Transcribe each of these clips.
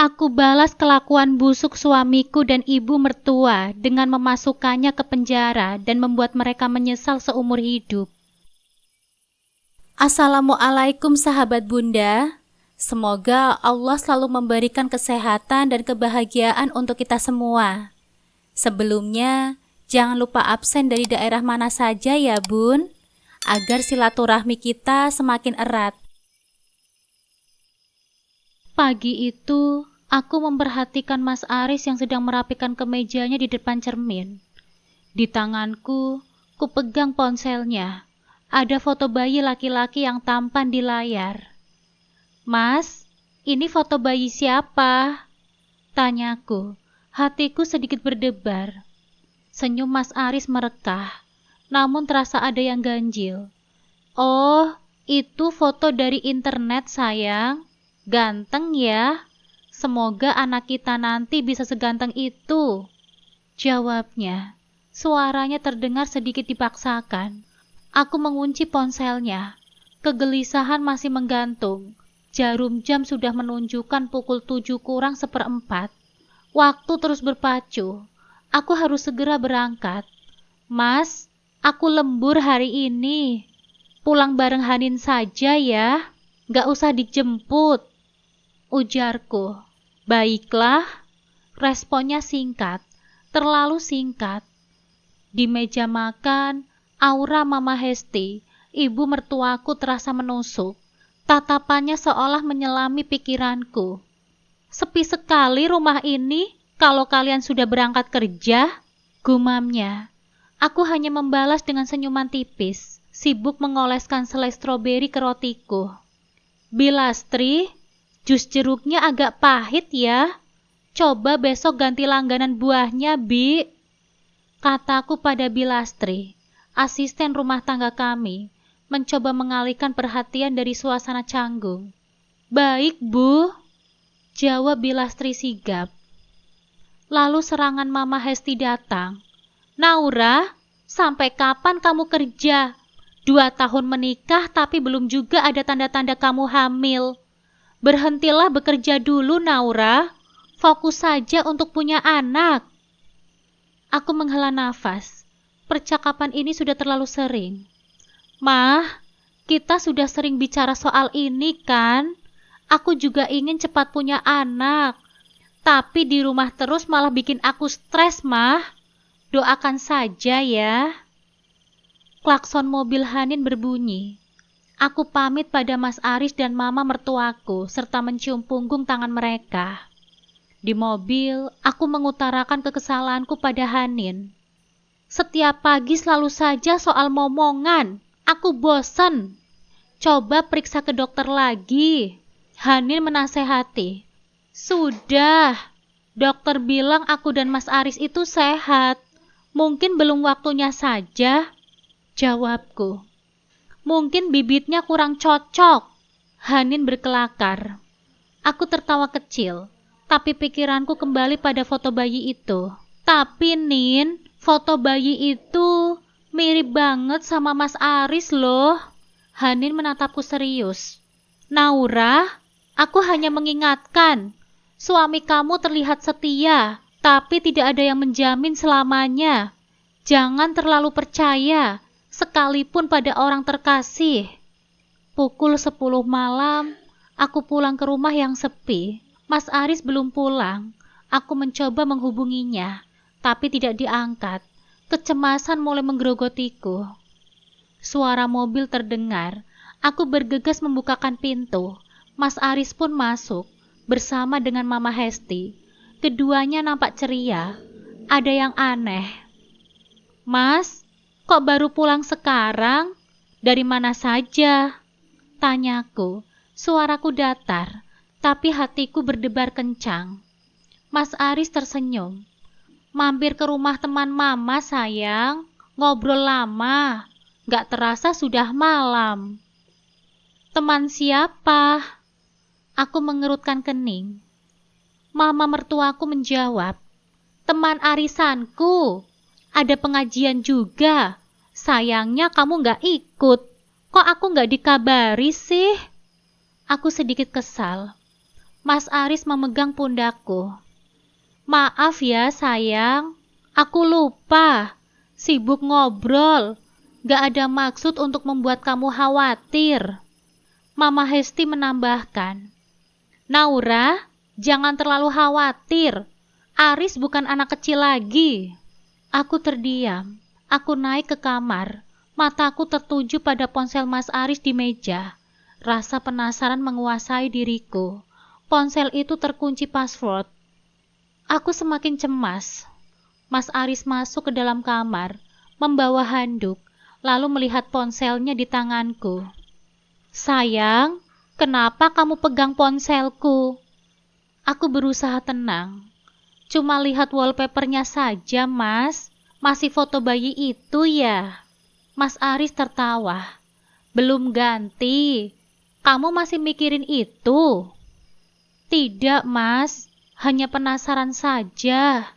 Aku balas kelakuan busuk suamiku dan ibu mertua dengan memasukkannya ke penjara dan membuat mereka menyesal seumur hidup. Assalamualaikum sahabat Bunda. Semoga Allah selalu memberikan kesehatan dan kebahagiaan untuk kita semua. Sebelumnya, jangan lupa absen dari daerah mana saja ya Bun, agar silaturahmi kita semakin erat. Pagi itu, aku memperhatikan Mas Aris yang sedang merapikan kemejanya di depan cermin. Di tanganku, ku pegang ponselnya. Ada foto bayi laki-laki yang tampan di layar. "Mas, ini foto bayi siapa?" tanyaku. Hatiku sedikit berdebar. Senyum Mas Aris merekah, namun terasa ada yang ganjil. "Oh, itu foto dari internet sayang. Ganteng ya. Semoga anak kita nanti bisa seganteng itu," jawabnya. Suaranya terdengar sedikit dipaksakan. Aku mengunci ponselnya. Kegelisahan masih menggantung. Jarum jam sudah menunjukkan pukul 7 kurang seperempat. Waktu terus berpacu. Aku harus segera berangkat. "Mas, aku lembur hari ini. Pulang bareng Hanin saja ya. Gak usah dijemput," ujarku. "Baiklah," responnya singkat, terlalu singkat. Di meja makan, aura Mama Hesti, ibu mertuaku terasa menusuk. Tatapannya seolah menyelami pikiranku. "Sepi sekali rumah ini kalau kalian sudah berangkat kerja," gumamnya. Aku hanya membalas dengan senyuman tipis, sibuk mengoleskan selai stroberi ke rotiku. "Bilastri, jus jeruknya agak pahit ya. Coba besok ganti langganan buahnya, Bi," kataku pada Bilastri, asisten rumah tangga kami, mencoba mengalihkan perhatian dari suasana canggung. "Baik, Bu," jawab Bilastri sigap. Lalu serangan Mama Hesti datang. "Naura, sampai kapan kamu kerja? 2 tahun menikah tapi belum juga ada tanda-tanda kamu hamil. Berhentilah bekerja dulu, Naura. Fokus saja untuk punya anak." Aku menghela nafas. Percakapan ini sudah terlalu sering. "Mah, kita sudah sering bicara soal ini kan? Aku juga ingin cepat punya anak. Tapi di rumah terus malah bikin aku stres, Mah. Doakan saja ya." Klakson mobil Hanin berbunyi. Aku pamit pada Mas Aris dan Mama mertuaku serta mencium punggung tangan mereka. Di mobil, aku mengutarakan kekesalanku pada Hanin. "Setiap pagi selalu saja soal momongan. Aku bosan. Coba periksa ke dokter lagi," Hanin menasehati. "Sudah. Dokter bilang aku dan Mas Aris itu sehat. Mungkin belum waktunya saja," jawabku. "Mungkin bibitnya kurang cocok," Hanin berkelakar. Aku tertawa kecil, tapi pikiranku kembali pada foto bayi itu. "Tapi Nin, foto bayi itu mirip banget sama Mas Aris loh." Hanin menatapku serius. "Naura, aku hanya mengingatkan, suami kamu terlihat setia, tapi tidak ada yang menjamin selamanya. Jangan terlalu percaya, sekalipun pada orang terkasih." Pukul 10 malam, aku pulang ke rumah yang sepi. Mas Aris belum pulang. Aku mencoba menghubunginya, tapi tidak diangkat. Kecemasan mulai menggerogotiku. Suara mobil terdengar. Aku bergegas membukakan pintu. Mas Aris pun masuk, bersama dengan Mama Hesti. Keduanya nampak ceria. Ada yang aneh. "Mas, kok baru pulang sekarang? Dari mana saja?" tanyaku. Suaraku datar, tapi hatiku berdebar kencang. Mas Aris tersenyum. "Mampir ke rumah teman Mama sayang, ngobrol lama. Gak terasa sudah malam." "Teman siapa?" Aku mengerutkan kening. Mama mertuaku menjawab, "Teman arisanku. Ada pengajian juga. Sayangnya kamu gak ikut. Kok aku gak dikabari sih?" Aku sedikit kesal. Mas Aris memegang pundakku. Maaf ya sayang, aku lupa. Sibuk ngobrol. Gak ada maksud untuk membuat kamu khawatir. Mama Hesti menambahkan. Naura, jangan terlalu khawatir. Aris bukan anak kecil lagi. Aku terdiam. Aku naik ke kamar. Mataku tertuju pada ponsel Mas Aris di meja. Rasa penasaran menguasai diriku. Ponsel itu terkunci password. Aku semakin cemas. Mas Aris masuk ke dalam kamar, membawa handuk, lalu melihat ponselnya di tanganku. Sayang, kenapa kamu pegang ponselku? Aku berusaha tenang. Cuma lihat wallpapernya saja, Mas. Masih foto bayi itu ya? Mas Aris tertawa. Belum ganti. Kamu masih mikirin itu? Tidak, Mas. Hanya penasaran saja.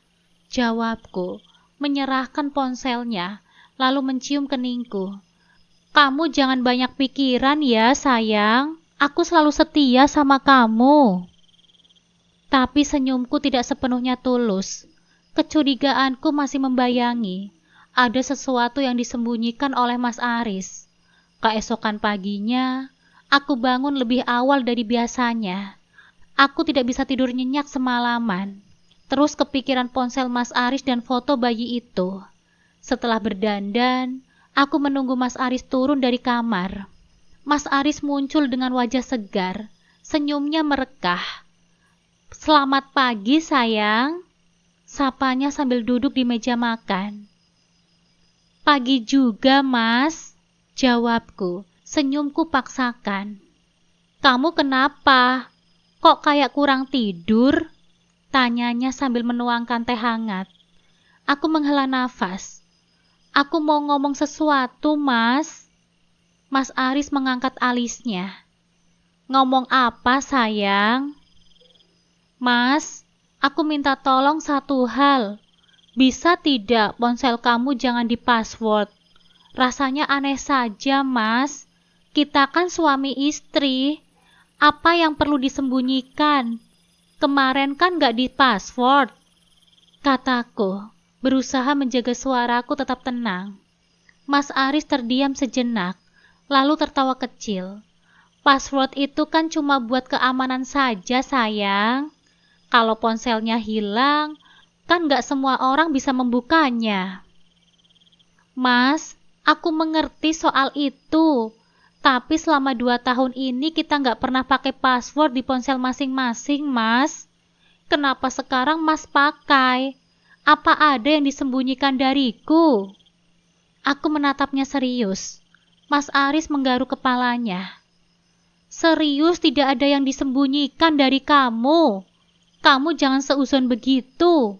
Jawabku, menyerahkan ponselnya, lalu mencium keningku. Kamu jangan banyak pikiran ya, sayang. Aku selalu setia sama kamu. Tapi senyumku tidak sepenuhnya tulus. Kecurigaanku masih membayangi. Ada sesuatu yang disembunyikan oleh Mas Aris. Keesokan paginya, aku bangun lebih awal dari biasanya. Aku tidak bisa tidur nyenyak semalaman. Terus kepikiran ponsel Mas Aris dan foto bayi itu. Setelah berdandan, aku menunggu Mas Aris turun dari kamar. Mas Aris muncul dengan wajah segar, senyumnya merekah. Selamat pagi sayang, sapanya sambil duduk di meja makan. Pagi juga Mas, jawabku, senyumku paksakan. Kamu kenapa? Kok kayak kurang tidur? Tanyanya sambil menuangkan teh hangat. Aku menghela nafas. Aku mau ngomong sesuatu, Mas. Mas Aris mengangkat alisnya. Ngomong apa, sayang? Mas, aku minta tolong satu hal. Bisa tidak ponsel kamu jangan di-password? Rasanya aneh saja, Mas. Kita kan suami istri. Apa yang perlu disembunyikan? Kemarin kan gak di-password, kataku, berusaha menjaga suaraku tetap tenang. Mas Aris terdiam sejenak, lalu tertawa kecil. Password itu kan cuma buat keamanan saja, sayang. Kalau ponselnya hilang, kan gak semua orang bisa membukanya. Mas, aku mengerti soal itu. Tapi selama 2 tahun ini kita nggak pernah pakai password di ponsel masing-masing, Mas. Kenapa sekarang Mas pakai? Apa ada yang disembunyikan dariku? Aku menatapnya serius. Mas Aris menggaruk kepalanya. Serius tidak ada yang disembunyikan dari kamu. Kamu jangan seuzon begitu.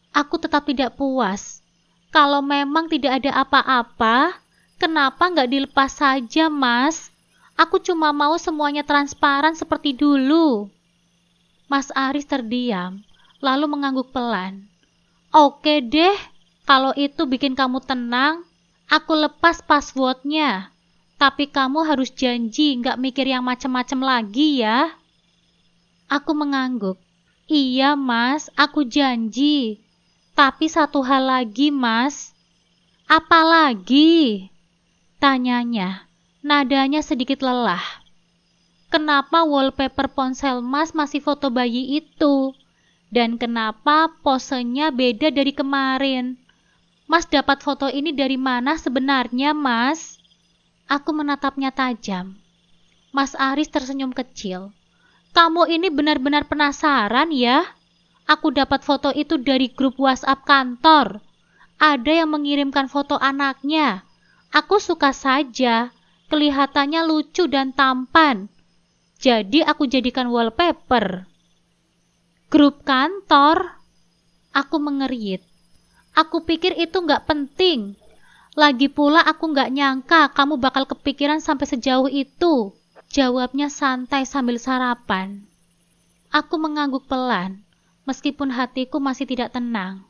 Aku tetap tidak puas. Kalau memang tidak ada apa-apa, kenapa nggak dilepas saja, Mas? Aku cuma mau semuanya transparan seperti dulu. Mas Aris terdiam, lalu mengangguk pelan. Oke deh, kalau itu bikin kamu tenang, aku lepas passwordnya. Tapi kamu harus janji nggak mikir yang macem-macem lagi ya. Aku mengangguk. Iya, Mas, aku janji. Tapi satu hal lagi, Mas. Apa lagi? Tanyanya, nadanya sedikit lelah. Kenapa wallpaper ponsel Mas masih foto bayi itu? Dan kenapa posenya beda dari kemarin? Mas dapat foto ini dari mana sebenarnya, Mas? Aku menatapnya tajam. Mas Aris tersenyum kecil. Kamu ini benar-benar penasaran ya? Aku dapat foto itu dari grup WhatsApp kantor. Ada yang mengirimkan foto anaknya. Aku suka saja, kelihatannya lucu dan tampan. Jadi aku jadikan wallpaper. Grup kantor? Aku mengerit. Aku pikir itu nggak penting. Lagi pula aku nggak nyangka kamu bakal kepikiran sampai sejauh itu. Jawabnya santai sambil sarapan. Aku mengangguk pelan, meskipun hatiku masih tidak tenang.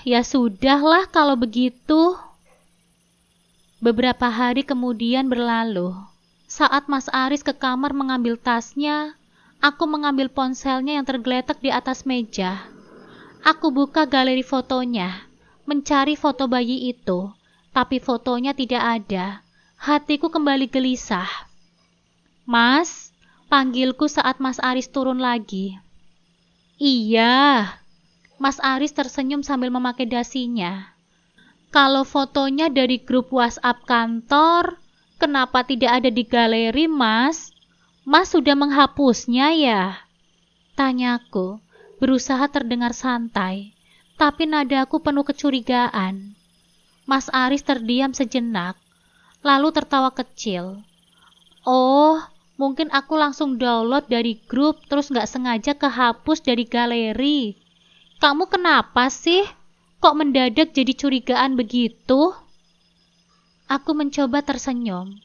Ya sudahlah kalau begitu. Beberapa hari kemudian berlalu. Saat Mas Aris ke kamar mengambil tasnya, Aku mengambil ponselnya yang tergeletak di atas meja. Aku buka galeri fotonya, mencari foto bayi itu, tapi fotonya tidak ada. Hatiku kembali gelisah. Mas, panggilku saat Mas Aris turun lagi. Iya, Mas Aris tersenyum sambil memakai dasinya. Kalau fotonya dari grup WhatsApp kantor, kenapa tidak ada di galeri, Mas? Mas sudah menghapusnya ya? Tanyaku, berusaha terdengar santai, tapi nadaku penuh kecurigaan. Mas Aris terdiam sejenak, lalu tertawa kecil. Oh, mungkin aku langsung download dari grup terus gak sengaja kehapus dari galeri. Kamu kenapa sih? Kok mendadak jadi curigaan begitu? Aku mencoba tersenyum.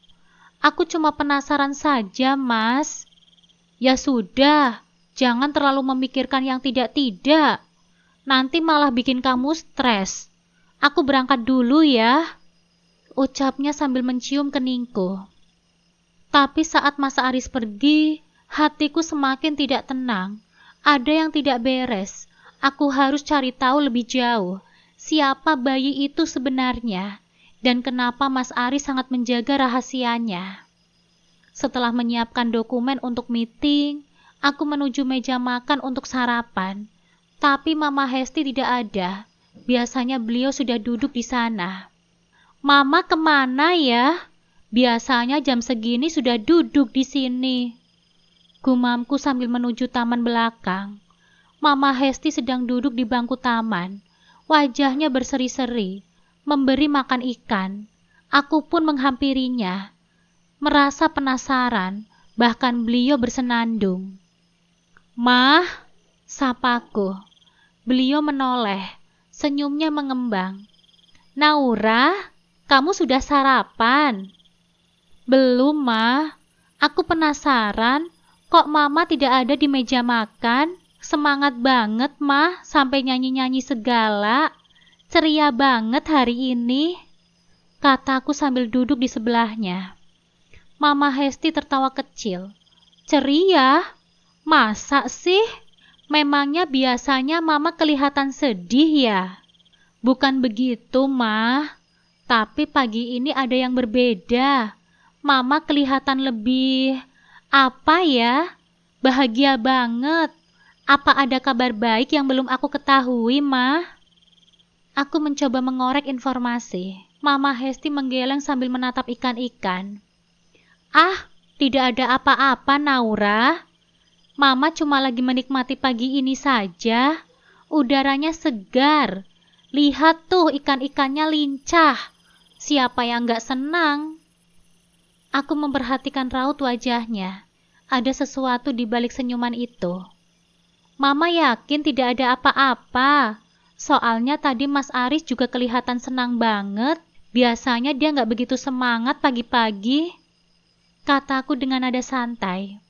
Aku cuma penasaran saja, Mas. Ya sudah, jangan terlalu memikirkan yang tidak-tidak. Nanti malah bikin kamu stres. Aku berangkat dulu ya, ucapnya sambil mencium keningku. Tapi saat Mas Aris pergi, hatiku semakin tidak tenang. Ada yang tidak beres. Aku harus cari tahu lebih jauh siapa bayi itu sebenarnya dan kenapa Mas Aris sangat menjaga rahasianya. Setelah menyiapkan dokumen untuk meeting, aku menuju meja makan untuk sarapan. Tapi Mama Hesti tidak ada. Biasanya beliau sudah duduk di sana. Mama kemana ya? Biasanya jam segini sudah duduk di sini. Gumamku sambil menuju taman belakang. Mama Hesti sedang duduk di bangku taman. Wajahnya berseri-seri, memberi makan ikan. Aku pun menghampirinya. Merasa penasaran, bahkan beliau bersenandung. Mah, sapaku. Beliau menoleh, senyumnya mengembang. Naura, kamu sudah sarapan? Belum, Mah. Aku penasaran, kok Mama tidak ada di meja makan? Semangat banget, Mah, sampai nyanyi-nyanyi segala. Ceria banget hari ini, kataku sambil duduk di sebelahnya. Mama Hesti tertawa kecil. Ceria? Masa sih? Memangnya biasanya Mama kelihatan sedih ya? Bukan begitu, Mah. Tapi pagi ini ada yang berbeda. Mama kelihatan lebih... apa ya? Bahagia banget. Apa ada kabar baik yang belum aku ketahui, Mah? Aku mencoba mengorek informasi. Mama Hesti menggeleng sambil menatap ikan-ikan. Ah, tidak ada apa-apa, Naura. Mama cuma lagi menikmati pagi ini saja. Udaranya segar. Lihat tuh ikan-ikannya lincah. Siapa yang gak senang? Aku memperhatikan raut wajahnya. Ada sesuatu di balik senyuman itu. Mama yakin tidak ada apa-apa. Soalnya tadi Mas Aris juga kelihatan senang banget. Biasanya dia gak begitu semangat pagi-pagi, kataku dengan nada santai.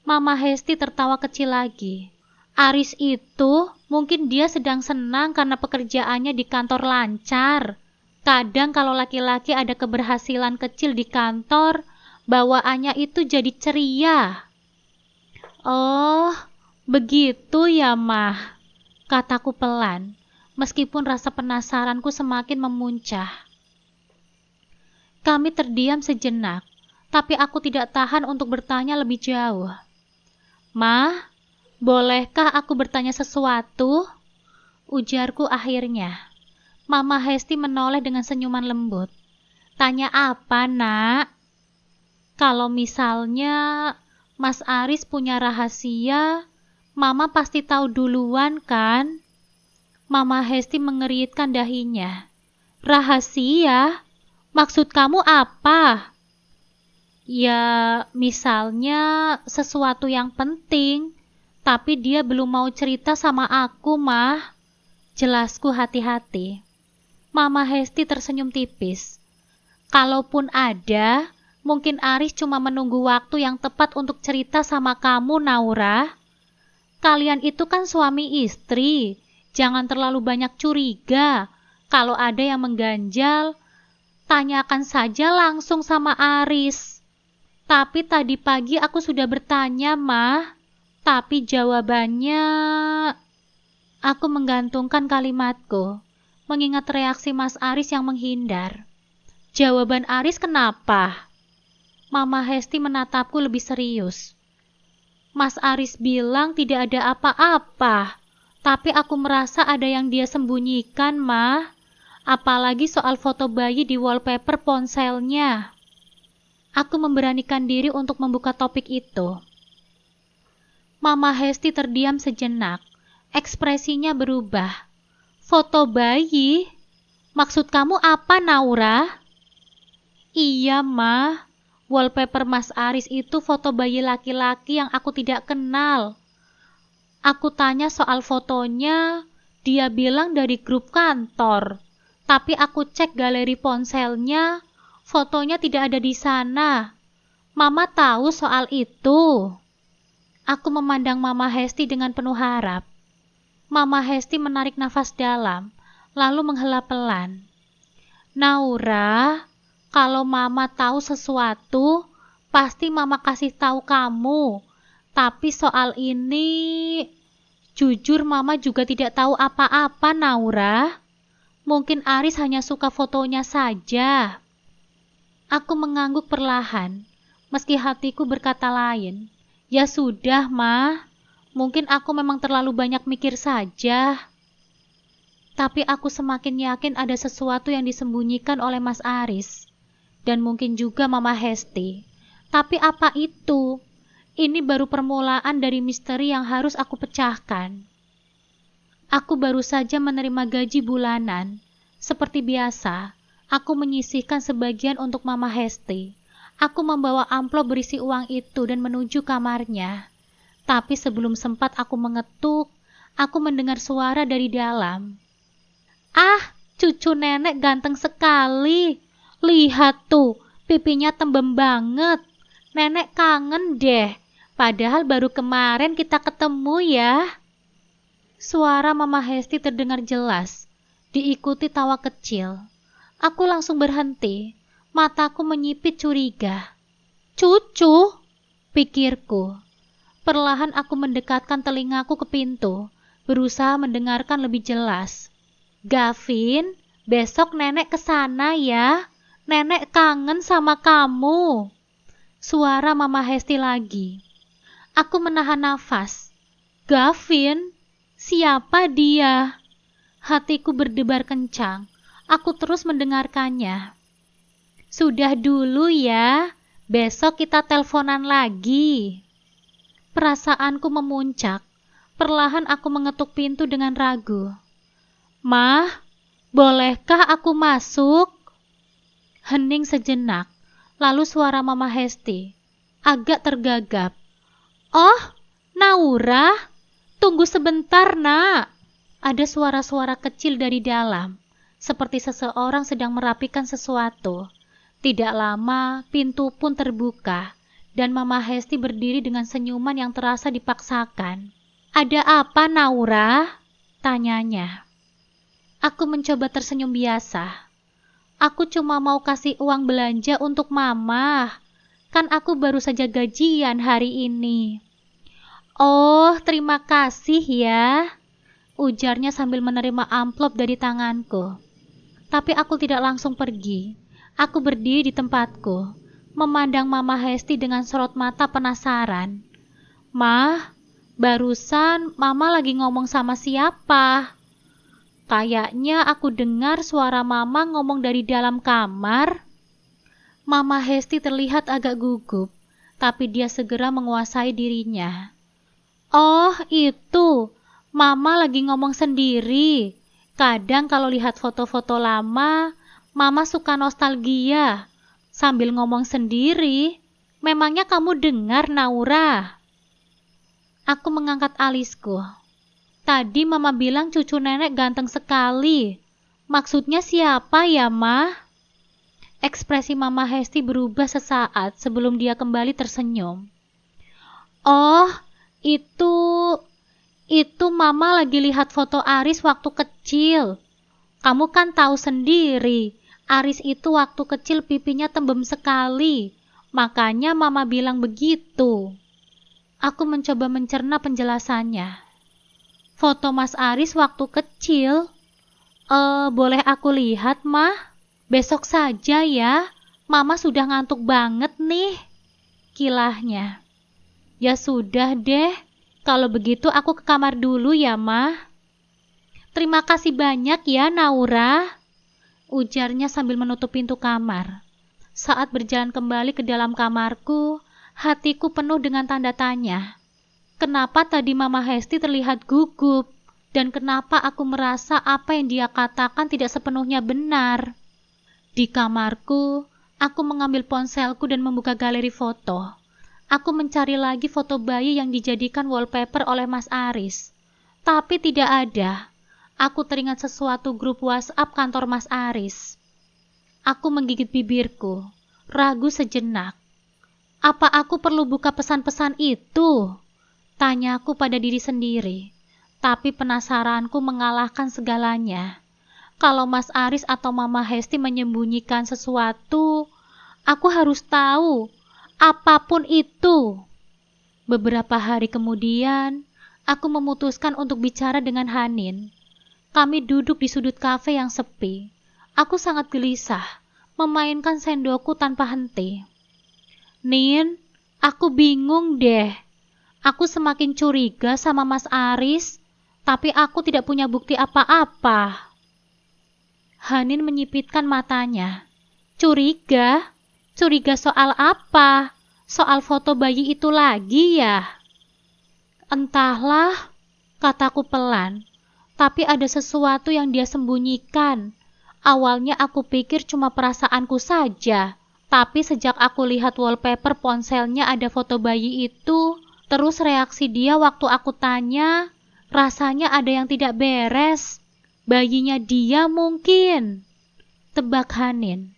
Mama Hesti tertawa kecil lagi. Aris itu mungkin dia sedang senang karena pekerjaannya di kantor lancar. Kadang kalau laki-laki ada keberhasilan kecil di kantor, bawaannya itu jadi ceria. Oh, begitu ya, Mah, kataku pelan, meskipun rasa penasaranku semakin memuncah. Kami terdiam sejenak, tapi aku tidak tahan untuk bertanya lebih jauh. Mah, bolehkah aku bertanya sesuatu? Ujarku akhirnya. Mama Hesti menoleh dengan senyuman lembut. Tanya apa, Nak? Kalau misalnya Mas Aris punya rahasia, Mama pasti tahu duluan kan? Mama Hesti mengeritkan dahinya. Rahasia? Maksud kamu apa? Ya, misalnya sesuatu yang penting, tapi dia belum mau cerita sama aku, Mah. Jelasku hati-hati. Mama Hesti tersenyum tipis. Kalaupun ada, mungkin Aris cuma menunggu waktu yang tepat untuk cerita sama kamu, Naura. Kalian itu kan suami istri, jangan terlalu banyak curiga. Kalau ada yang mengganjal, tanyakan saja langsung sama Aris. Tapi tadi pagi aku sudah bertanya, Mah. Tapi jawabannya... Aku menggantungkan kalimatku, mengingat reaksi Mas Aris yang menghindar. Jawaban Aris kenapa? Mama Hesti menatapku lebih serius. Mas Aris bilang tidak ada apa-apa, tapi aku merasa ada yang dia sembunyikan, Ma. Apalagi soal foto bayi di wallpaper ponselnya. Aku memberanikan diri untuk membuka topik itu. Mama Hesti terdiam sejenak. Ekspresinya berubah. Foto bayi? Maksud kamu apa, Naura? Iya, Ma. Wallpaper Mas Aris itu foto bayi laki-laki yang aku tidak kenal. Aku tanya soal fotonya, dia bilang dari grup kantor. Tapi aku cek galeri ponselnya, fotonya tidak ada di sana. Mama tahu soal itu. Aku memandang Mama Hesti dengan penuh harap. Mama Hesti menarik nafas dalam, lalu menghela pelan. Naura, kalau Mama tahu sesuatu, pasti Mama kasih tahu kamu. Tapi soal ini, jujur Mama juga tidak tahu apa-apa, Naura. Mungkin Aris hanya suka fotonya saja. Aku mengangguk perlahan, meski hatiku berkata lain. Ya sudah, Ma. Mungkin aku memang terlalu banyak mikir saja. Tapi aku semakin yakin ada sesuatu yang disembunyikan oleh Mas Aris. Dan mungkin juga Mama Hesti. Tapi apa itu? Ini baru permulaan dari misteri yang harus aku pecahkan. Aku baru saja menerima gaji bulanan. Seperti biasa, aku menyisihkan sebagian untuk Mama Hesti. Aku membawa amplop berisi uang itu dan menuju kamarnya. Tapi sebelum sempat aku mengetuk, aku mendengar suara dari dalam. Ah, cucu nenek ganteng sekali. Lihat tuh, pipinya tembem banget. Nenek kangen deh. Padahal baru kemarin kita ketemu ya. Suara Mama Hesti terdengar jelas, diikuti tawa kecil. Aku langsung berhenti, mataku menyipit curiga. Cucu, pikirku. Perlahan aku mendekatkan telingaku ke pintu, berusaha mendengarkan lebih jelas. Gavin, besok nenek ke sana ya. Nenek kangen sama kamu. Suara Mama Hesti lagi. Aku menahan nafas. Gavin, siapa dia? Hatiku berdebar kencang. Aku terus mendengarkannya. Sudah dulu ya, besok kita teleponan lagi. Perasaanku memuncak. Perlahan aku mengetuk pintu dengan ragu. Mah, bolehkah aku masuk? Hening sejenak, lalu suara Mama Hesti agak tergagap. Oh, Naura, tunggu sebentar, Nak. Ada suara-suara kecil dari dalam, seperti seseorang sedang merapikan sesuatu. Tidak lama, pintu pun terbuka. Dan Mama Hesti berdiri dengan senyuman yang terasa dipaksakan. Ada apa, Naura? Tanyanya. Aku mencoba tersenyum biasa. Aku cuma mau kasih uang belanja untuk Mama. Kan aku baru saja gajian hari ini. Oh, terima kasih ya. Ujarnya sambil menerima amplop dari tanganku. Tapi aku tidak langsung pergi. Aku berdiri di tempatku, memandang Mama Hesti dengan sorot mata penasaran. Mah, barusan Mama lagi ngomong sama siapa? Kayaknya aku dengar suara Mama ngomong dari dalam kamar. Mama Hesti terlihat agak gugup, tapi dia segera menguasai dirinya. Oh, itu. Mama lagi ngomong sendiri. Kadang kalau lihat foto-foto lama, Mama suka nostalgia. Sambil ngomong sendiri, memangnya kamu dengar, Naura? Aku mengangkat alisku. Tadi Mama bilang cucu nenek ganteng sekali. Maksudnya siapa ya, Ma? Ekspresi Mama Hesti berubah sesaat sebelum dia kembali tersenyum. Oh, itu Mama lagi lihat foto Aris waktu kecil. Kamu kan tahu sendiri. Aris itu waktu kecil pipinya tembem sekali, makanya Mama bilang begitu. Aku mencoba mencerna penjelasannya. Foto Mas Aris waktu kecil. Boleh aku lihat, Mah? Besok saja ya. Mama sudah ngantuk banget nih. Kilahnya. Ya sudah deh. Kalau begitu aku ke kamar dulu ya, Mah. Terima kasih banyak ya, Naura. Ujarnya sambil menutup pintu kamar. Saat berjalan kembali ke dalam kamarku, hatiku penuh dengan tanda tanya. Kenapa tadi Mama Hesti terlihat gugup? Dan kenapa aku merasa apa yang dia katakan tidak sepenuhnya benar? Di kamarku, aku mengambil ponselku dan membuka galeri foto. Aku mencari lagi foto bayi yang dijadikan wallpaper oleh Mas Aris. Tapi tidak ada. Aku teringat sesuatu grup WhatsApp kantor Mas Aris. Aku menggigit bibirku, ragu sejenak. Apa aku perlu buka pesan-pesan itu? Tanyaku pada diri sendiri. Tapi penasaranku mengalahkan segalanya. Kalau Mas Aris atau Mama Hesti menyembunyikan sesuatu, aku harus tahu. Apapun itu. Beberapa hari kemudian, aku memutuskan untuk bicara dengan Hanin. Kami duduk di sudut kafe yang sepi. Aku sangat gelisah, memainkan sendokku tanpa henti. Nin, aku bingung deh. Aku semakin curiga sama Mas Aris, tapi aku tidak punya bukti apa-apa. Hanin menyipitkan matanya. Curiga? Curiga soal apa? Soal foto bayi itu lagi ya? Entahlah, kataku pelan. Tapi ada sesuatu yang dia sembunyikan. Awalnya aku pikir cuma perasaanku saja. Tapi sejak aku lihat wallpaper ponselnya ada foto bayi itu, terus reaksi dia waktu aku tanya, rasanya ada yang tidak beres. Bayinya dia mungkin. Tebak Hanin.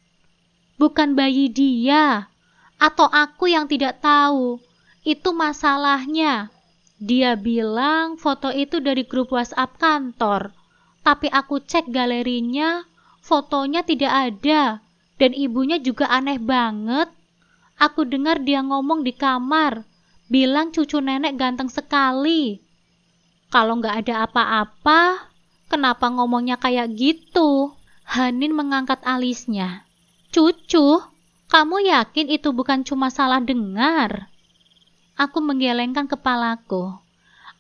Bukan bayi dia. Atau aku yang tidak tahu. Itu masalahnya. Dia bilang foto itu dari grup WhatsApp kantor. Tapi aku cek galerinya, fotonya tidak ada. Dan ibunya juga aneh banget. Aku dengar dia ngomong di kamar. Bilang cucu nenek ganteng sekali. Kalau nggak ada apa-apa, kenapa ngomongnya kayak gitu? Hanin mengangkat alisnya. Cucu, kamu yakin itu bukan cuma salah dengar? Aku menggelengkan kepalaku.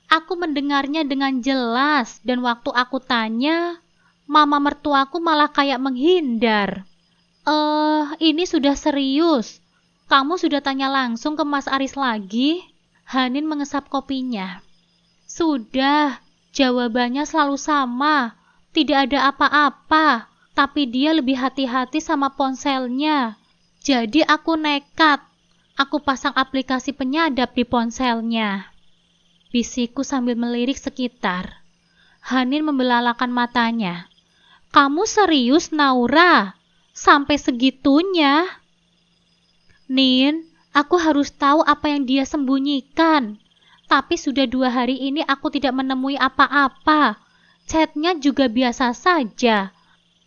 Aku mendengarnya dengan jelas dan waktu aku tanya, mama mertuaku malah kayak menghindar. Ini sudah serius. Kamu sudah tanya langsung ke Mas Aris lagi? Hanin mengesap kopinya. Sudah, jawabannya selalu sama. Tidak ada apa-apa, tapi dia lebih hati-hati sama ponselnya. Jadi aku nekat. Aku pasang aplikasi penyadap di ponselnya. Bisikku sambil melirik sekitar. Hanin membelalakan matanya. Kamu serius, Naura? Sampai segitunya? Nin, aku harus tahu apa yang dia sembunyikan. Tapi sudah 2 hari ini aku tidak menemui apa-apa. Chatnya juga biasa saja.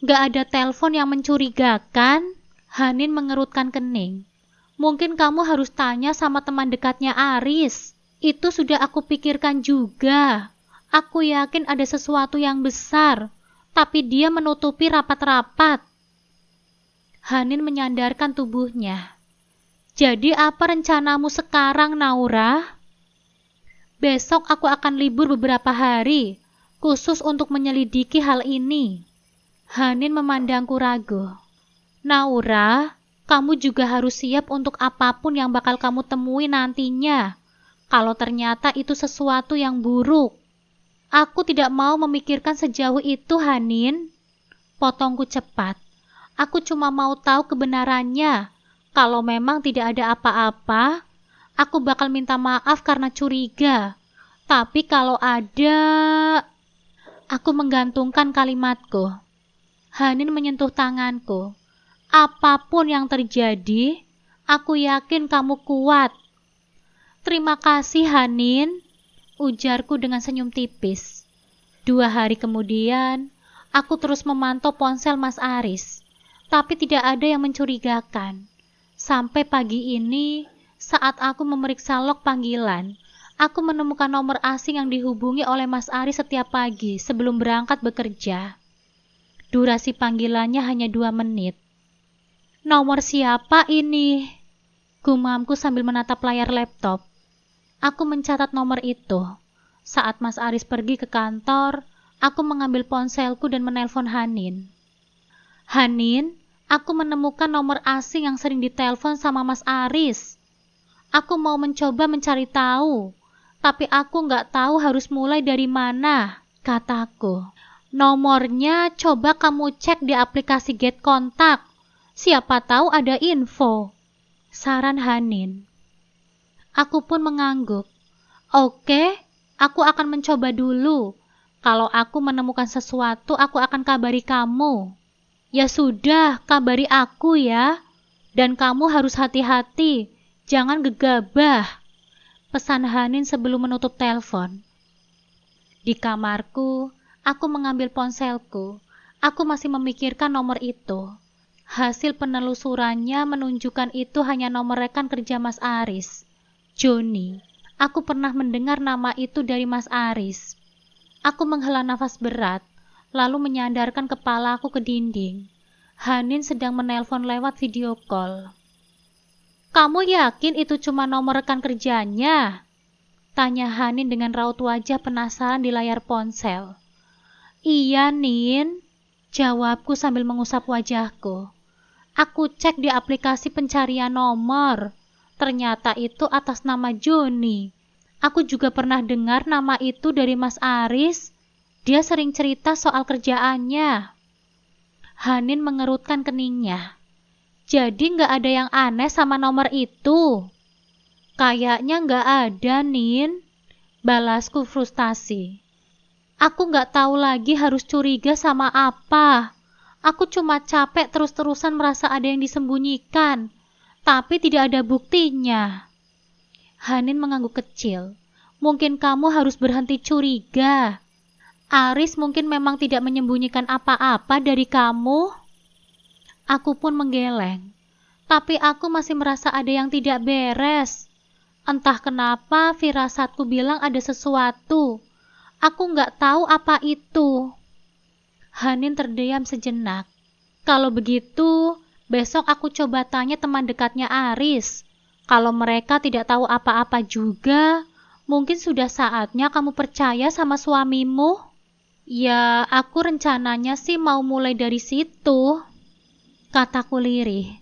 Gak ada telepon yang mencurigakan. Hanin mengerutkan kening. Mungkin kamu harus tanya sama teman dekatnya Aris. Itu sudah aku pikirkan juga. Aku yakin ada sesuatu yang besar, tapi dia menutupi rapat-rapat. Hanin menyandarkan tubuhnya. Jadi apa rencanamu sekarang, Naura? Besok aku akan libur beberapa hari, khusus untuk menyelidiki hal ini. Hanin memandangku ragu. Naura, kamu juga harus siap untuk apapun yang bakal kamu temui nantinya. Kalau ternyata itu sesuatu yang buruk. Aku tidak mau memikirkan sejauh itu, Hanin. Potongku cepat. Aku cuma mau tahu kebenarannya. Kalau memang tidak ada apa-apa, aku bakal minta maaf karena curiga. Tapi kalau ada... Aku menggantungkan kalimatku. Hanin menyentuh tanganku. Apapun yang terjadi, aku yakin kamu kuat. Terima kasih, Hanin, ujarku dengan senyum tipis. 2 hari kemudian, aku terus memantau ponsel Mas Aris, tapi tidak ada yang mencurigakan. Sampai pagi ini, saat aku memeriksa log panggilan, Aku menemukan nomor asing yang dihubungi oleh Mas Aris setiap pagi sebelum berangkat bekerja. Durasi panggilannya hanya 2 menit. Nomor siapa ini? Gumamku sambil menatap layar laptop. Aku mencatat nomor itu. Saat Mas Aris pergi ke kantor, aku mengambil ponselku dan menelpon Hanin. Hanin, aku menemukan nomor asing yang sering ditelepon sama Mas Aris. Aku mau mencoba mencari tahu, tapi aku nggak tahu harus mulai dari mana, kataku. Nomornya coba kamu cek di aplikasi Get Kontak. Siapa tahu ada info, saran Hanin. Aku pun mengangguk. Oke, aku akan mencoba dulu. Kalau aku menemukan sesuatu, aku akan kabari kamu. Ya sudah, kabari aku ya. Dan kamu harus hati-hati, jangan gegabah, pesan Hanin sebelum menutup telepon. Di kamarku, aku mengambil ponselku. Aku masih memikirkan nomor itu. Hasil penelusurannya menunjukkan itu hanya nomor rekan kerja Mas Aris, Joni. Aku pernah mendengar nama itu dari Mas Aris. Aku menghela nafas berat, lalu menyandarkan kepalaku ke dinding. Hanin sedang menelpon lewat video call. Kamu yakin itu cuma nomor rekan kerjanya? Tanya Hanin dengan raut wajah penasaran di layar ponsel. Iya, Nin, jawabku sambil mengusap wajahku. Aku cek di aplikasi pencarian nomor. Ternyata itu atas nama Joni. Aku juga pernah dengar nama itu dari Mas Aris. Dia sering cerita soal kerjaannya. Hanin mengerutkan keningnya. Jadi nggak ada yang aneh sama nomor itu? Kayaknya nggak ada, Nin. Balasku frustasi. Aku nggak tahu lagi harus curiga sama apa. Aku cuma capek terus-terusan merasa ada yang disembunyikan. Tapi tidak ada buktinya. Hanin mengangguk kecil. Mungkin kamu harus berhenti curiga. Aris mungkin memang tidak menyembunyikan apa-apa dari kamu. Aku pun menggeleng. Tapi aku masih merasa ada yang tidak beres. Entah kenapa firasatku bilang ada sesuatu. Aku nggak tahu apa itu. Hanin terdiam sejenak. Kalau begitu, besok aku coba tanya teman dekatnya Aris. Kalau mereka tidak tahu apa-apa juga, mungkin sudah saatnya kamu percaya sama suamimu. Ya, aku rencananya sih mau mulai dari situ, kataku lirih.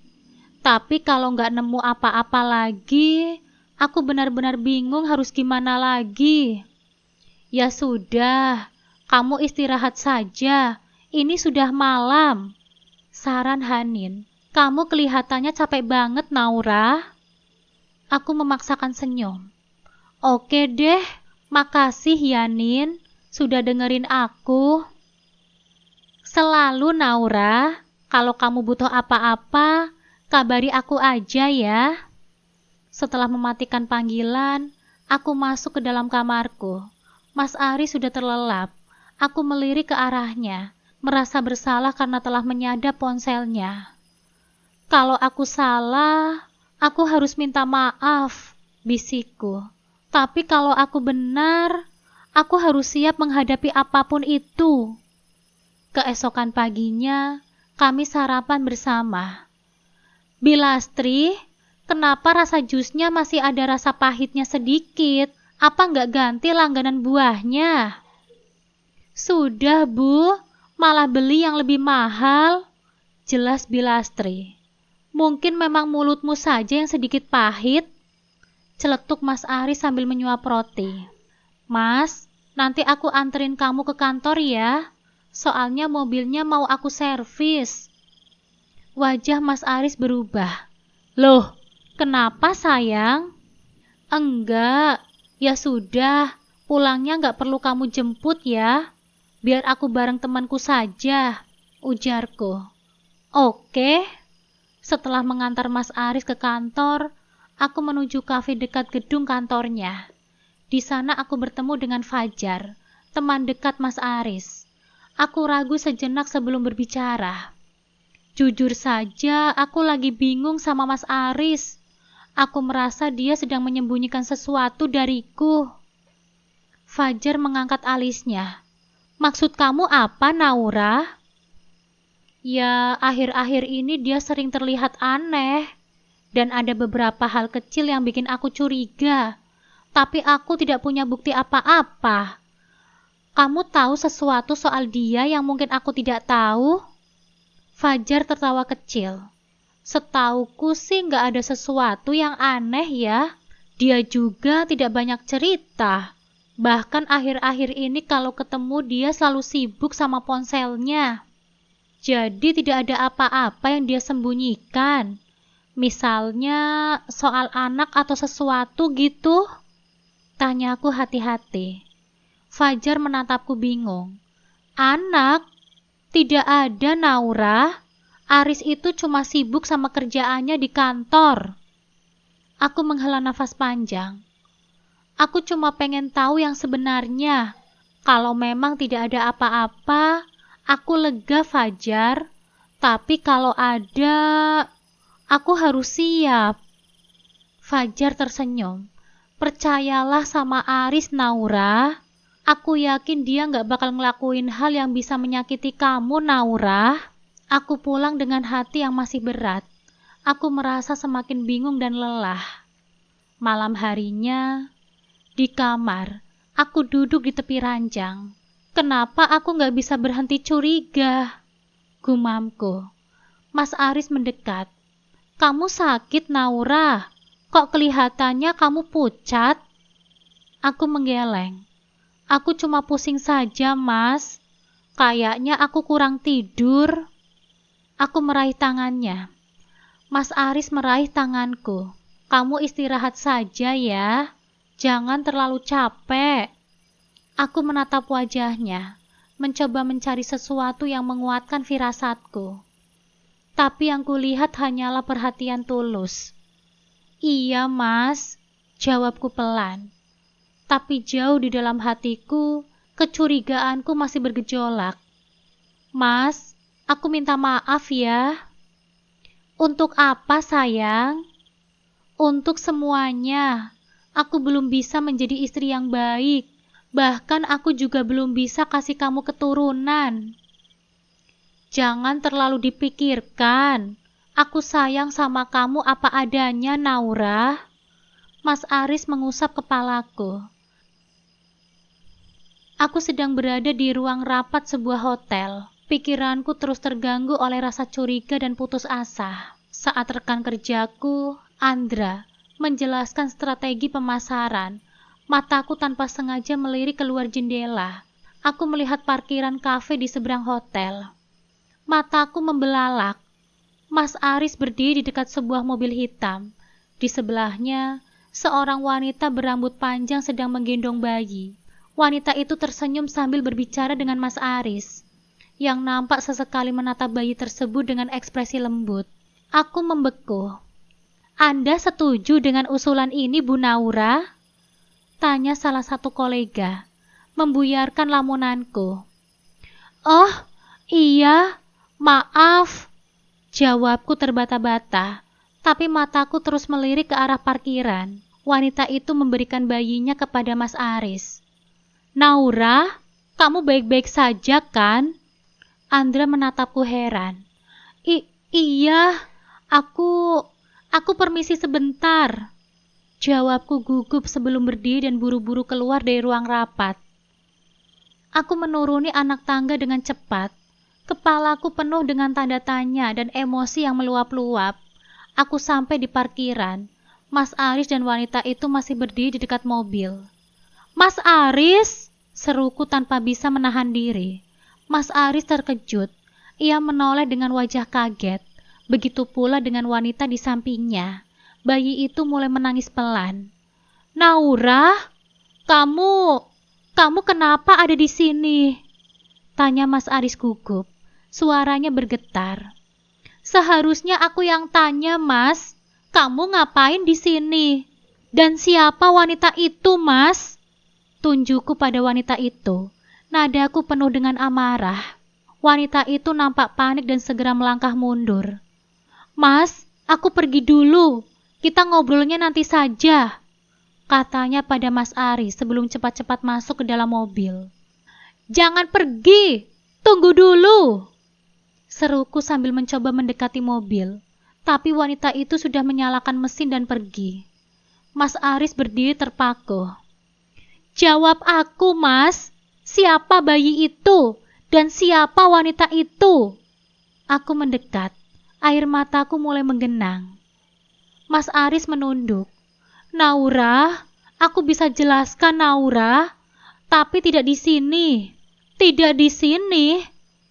Tapi kalau nggak nemu apa-apa lagi, aku benar-benar bingung harus gimana lagi. Ya sudah, kamu istirahat saja. Ini sudah malam, saran Hanin. Kamu kelihatannya capek banget, Naura. Aku memaksakan senyum. Oke deh, makasih ya, Nin. Sudah dengerin aku. Selalu, Naura. Kalau kamu butuh apa-apa, kabari aku aja ya. Setelah mematikan panggilan, aku masuk ke dalam kamarku. Mas Aris sudah terlelap. Aku melirik ke arahnya, merasa bersalah karena telah menyadap ponselnya. Kalau aku salah, aku harus minta maaf, bisikku. Tapi kalau aku benar, aku harus siap menghadapi apapun itu. Keesokan paginya, kami sarapan bersama. Bilastri, kenapa rasa jusnya masih ada rasa pahitnya sedikit? Apa nggak ganti langganan buahnya? Sudah, Bu. Malah beli yang lebih mahal. Jelas Bilastri. Mungkin memang mulutmu saja yang sedikit pahit. Celetuk Mas Aris sambil menyuap roti. Mas, nanti aku anterin kamu ke kantor ya. Soalnya mobilnya mau aku servis. Wajah Mas Aris berubah. Loh, kenapa sayang? Enggak, ya sudah. Pulangnya nggak perlu kamu jemput ya. Biar aku bareng temanku saja, ujarku. Oke. Setelah mengantar Mas Aris ke kantor, aku menuju kafe dekat gedung kantornya. Di sana aku bertemu dengan Fajar, teman dekat Mas Aris. Aku ragu sejenak sebelum berbicara. Jujur saja, aku lagi bingung sama Mas Aris. Aku merasa dia sedang menyembunyikan sesuatu dariku. Fajar mengangkat alisnya. Maksud kamu apa, Naura? Ya, akhir-akhir ini dia sering terlihat aneh. Dan ada beberapa hal kecil yang bikin aku curiga. Tapi aku tidak punya bukti apa-apa. Kamu tahu sesuatu soal dia yang mungkin aku tidak tahu? Fajar tertawa kecil. Setauku sih nggak ada sesuatu yang aneh ya. Dia juga tidak banyak cerita. Bahkan akhir-akhir ini kalau ketemu dia selalu sibuk sama ponselnya. Jadi tidak ada apa-apa yang dia sembunyikan. Misalnya soal anak atau sesuatu gitu? Tanyaku hati-hati. Fajar menatapku bingung. Anak? Tidak ada, Naura. Aris itu cuma sibuk sama kerjaannya di kantor. Aku menghela nafas panjang. Aku cuma pengen tahu yang sebenarnya. Kalau memang tidak ada apa-apa, aku lega, Fajar. Tapi kalau ada, aku harus siap. Fajar tersenyum. Percayalah sama Aris, Naura. Aku yakin dia gak bakal ngelakuin hal yang bisa menyakiti kamu, Naura. Aku pulang dengan hati yang masih berat. Aku merasa semakin bingung dan lelah. Malam harinya, di kamar, aku duduk di tepi ranjang. Kenapa aku gak bisa berhenti curiga? Gumamku. Mas Aris mendekat. Kamu sakit, Naura? Kok kelihatannya kamu pucat? Aku menggeleng. Aku cuma pusing saja, Mas. Kayaknya aku kurang tidur. Aku meraih tangannya. Mas Aris meraih tanganku. Kamu istirahat saja ya. Jangan terlalu capek. Aku menatap wajahnya, mencoba mencari sesuatu yang menguatkan firasatku. Tapi yang kulihat hanyalah perhatian tulus. Iya, Mas, jawabku pelan. Tapi jauh di dalam hatiku, kecurigaanku masih bergejolak. Mas, aku minta maaf ya. Untuk apa, sayang? Untuk semuanya. Aku belum bisa menjadi istri yang baik. Bahkan aku juga belum bisa kasih kamu keturunan. Jangan terlalu dipikirkan. Aku sayang sama kamu apa adanya, Naura. Mas Aris mengusap kepalaku. Aku sedang berada di ruang rapat sebuah hotel. Pikiranku terus terganggu oleh rasa curiga dan putus asa. Saat rekan kerjaku, Andra, menjelaskan strategi pemasaran, mataku tanpa sengaja melirik keluar jendela. Aku melihat parkiran kafe di seberang hotel. Mataku membelalak. Mas Aris berdiri di dekat sebuah mobil hitam. Di sebelahnya, seorang wanita berambut panjang sedang menggendong bayi. Wanita itu tersenyum sambil berbicara dengan Mas Aris, yang nampak sesekali menatap bayi tersebut dengan ekspresi lembut. Aku membeku. Anda setuju dengan usulan ini, Bu Naura? Tanya salah satu kolega, membuyarkan lamunanku. Oh, iya, maaf. Jawabku terbata-bata, tapi mataku terus melirik ke arah parkiran. Wanita itu memberikan bayinya kepada Mas Aris. Naura, kamu baik-baik saja kan? Andra menatapku heran. Iya, aku permisi sebentar. Jawabku gugup sebelum berdiri dan buru-buru keluar dari ruang rapat. Aku menuruni anak tangga dengan cepat. Kepalaku penuh dengan tanda tanya dan emosi yang meluap-luap. Aku sampai di parkiran. Mas Aris dan wanita itu masih berdiri di dekat mobil. Mas Aris, seruku tanpa bisa menahan diri. Mas Aris terkejut. Ia menoleh dengan wajah kaget. Begitu pula dengan wanita di sampingnya. Bayi itu mulai menangis pelan. Naura, kamu kenapa ada di sini? Tanya Mas Aris gugup. Suaranya bergetar. Seharusnya aku yang tanya, Mas. Kamu ngapain di sini? Dan siapa wanita itu, Mas? Tunjukku pada wanita itu. Nadaku penuh dengan amarah. Wanita itu nampak panik dan segera melangkah mundur. Mas, aku pergi dulu. Kita ngobrolnya nanti saja, katanya pada Mas Aris sebelum cepat-cepat masuk ke dalam mobil. Jangan pergi, tunggu dulu, seruku sambil mencoba mendekati mobil. Tapi wanita itu sudah menyalakan mesin dan pergi. Mas Aris berdiri terpaku. Jawab aku, Mas. Siapa bayi itu? Dan siapa wanita itu? Aku mendekat. Air mataku mulai menggenang. Mas Aris menunduk. Naura, aku bisa jelaskan, Naura. Tapi tidak di sini. Tidak di sini.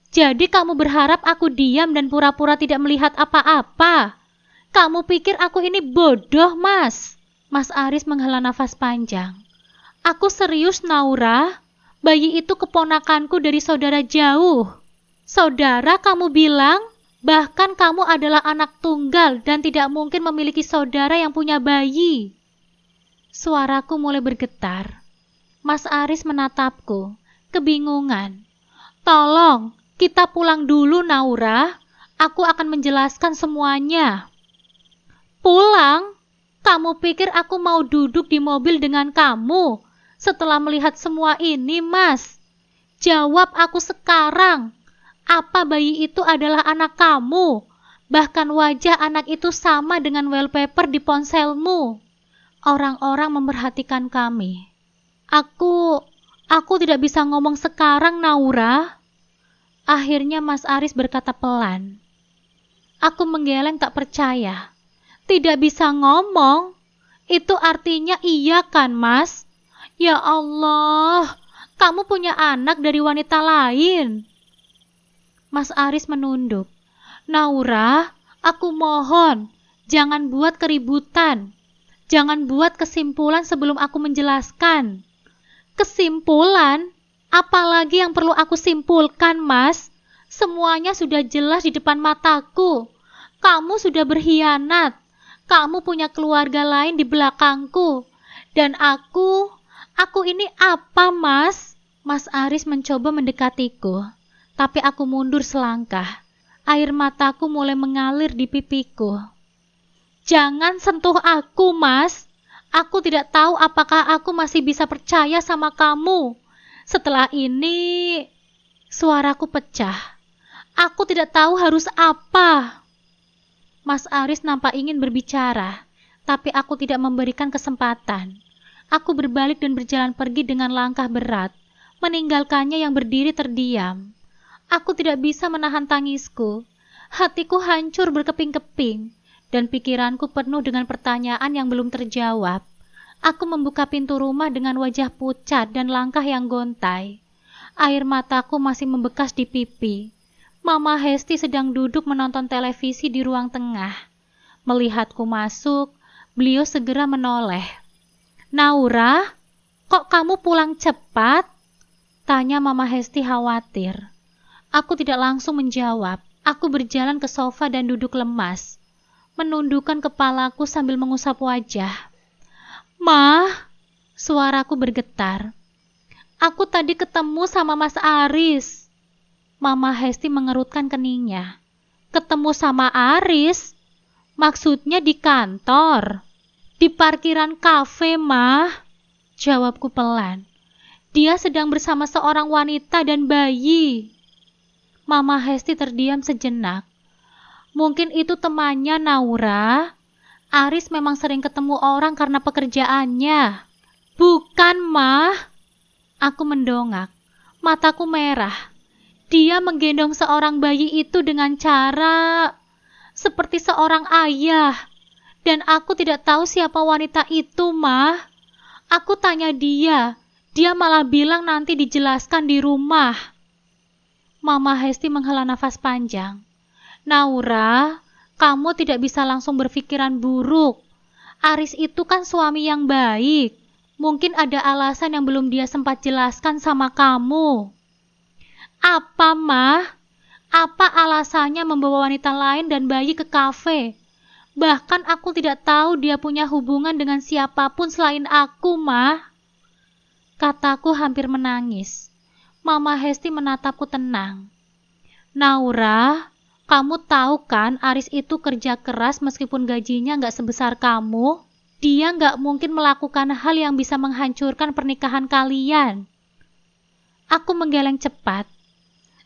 Jadi kamu berharap aku diam dan pura-pura tidak melihat apa-apa? Kamu pikir aku ini bodoh, Mas? Mas Aris menghela nafas panjang. Aku serius, Naura. Bayi itu keponakanku dari saudara jauh. Saudara kamu bilang? Bahkan kamu adalah anak tunggal dan tidak mungkin memiliki saudara yang punya bayi. Suaraku mulai bergetar. Mas Aris menatapku, kebingungan. Tolong, kita pulang dulu, Naura. Aku akan menjelaskan semuanya. Pulang? Kamu pikir aku mau duduk di mobil dengan kamu setelah melihat semua ini, Mas? Jawab aku sekarang. Apa bayi itu adalah anak kamu? Bahkan wajah anak itu sama dengan wallpaper di ponselmu. Orang-orang memperhatikan kami. Aku tidak bisa ngomong sekarang, Naura. Akhirnya Mas Aris berkata pelan. Aku menggeleng tak percaya. Tidak bisa ngomong? Itu artinya iya kan, Mas? Ya Allah, kamu punya anak dari wanita lain. Mas Aris menunduk. Naura, aku mohon, jangan buat keributan. Jangan buat kesimpulan sebelum aku menjelaskan. Kesimpulan? Apalagi yang perlu aku simpulkan, Mas? Semuanya sudah jelas di depan mataku. Kamu sudah berkhianat. Kamu punya keluarga lain di belakangku. Dan aku ini apa, Mas? Mas Aris mencoba mendekatiku. Tapi aku mundur selangkah. Air mataku mulai mengalir di pipiku. Jangan sentuh aku, Mas. Aku tidak tahu apakah aku masih bisa percaya sama kamu. Setelah ini, suaraku pecah. Aku tidak tahu harus apa. Mas Aris nampak ingin berbicara, tapi aku tidak memberikan kesempatan. Aku berbalik dan berjalan pergi dengan langkah berat, meninggalkannya yang berdiri terdiam. Aku tidak bisa menahan tangisku. Hatiku hancur berkeping-keping, dan pikiranku penuh dengan pertanyaan yang belum terjawab. Aku membuka pintu rumah dengan wajah pucat dan langkah yang gontai. Air mataku masih membekas di pipi. Mama Hesti sedang duduk menonton televisi di ruang tengah. Melihatku masuk, beliau segera menoleh. Naura, kok kamu pulang cepat? Tanya Mama Hesti khawatir. Aku tidak langsung menjawab. Aku berjalan ke sofa dan duduk lemas, menundukkan kepalaku sambil mengusap wajah. Ma, suaraku bergetar. Aku tadi ketemu sama Mas Aris. Mama Hesti mengerutkan keningnya. Ketemu sama Aris? Maksudnya di kantor? Di parkiran kafe, Ma? Jawabku pelan. Dia sedang bersama seorang wanita dan bayi. Mama Hesti terdiam sejenak. Mungkin itu temannya, Naura. Aris memang sering ketemu orang karena pekerjaannya. Bukan, Ma. Aku mendongak. Mataku merah. Dia menggendong seorang bayi itu dengan cara seperti seorang ayah. Dan aku tidak tahu siapa wanita itu, Ma. Aku tanya dia. Dia malah bilang nanti dijelaskan di rumah. Mama Hesti menghela nafas panjang. Naura, kamu tidak bisa langsung berpikiran buruk. Aris itu kan suami yang baik. Mungkin ada alasan yang belum dia sempat jelaskan sama kamu. Apa, Ma? Apa alasannya membawa wanita lain dan bayi ke kafe? Bahkan aku tidak tahu dia punya hubungan dengan siapapun selain aku, Ma. Kataku hampir menangis. Mama Hesti menatapku tenang. Naura, Kamu tahu kan Aris itu kerja keras meskipun gajinya nggak sebesar kamu. Dia nggak mungkin melakukan hal yang bisa menghancurkan pernikahan kalian. Aku menggeleng cepat.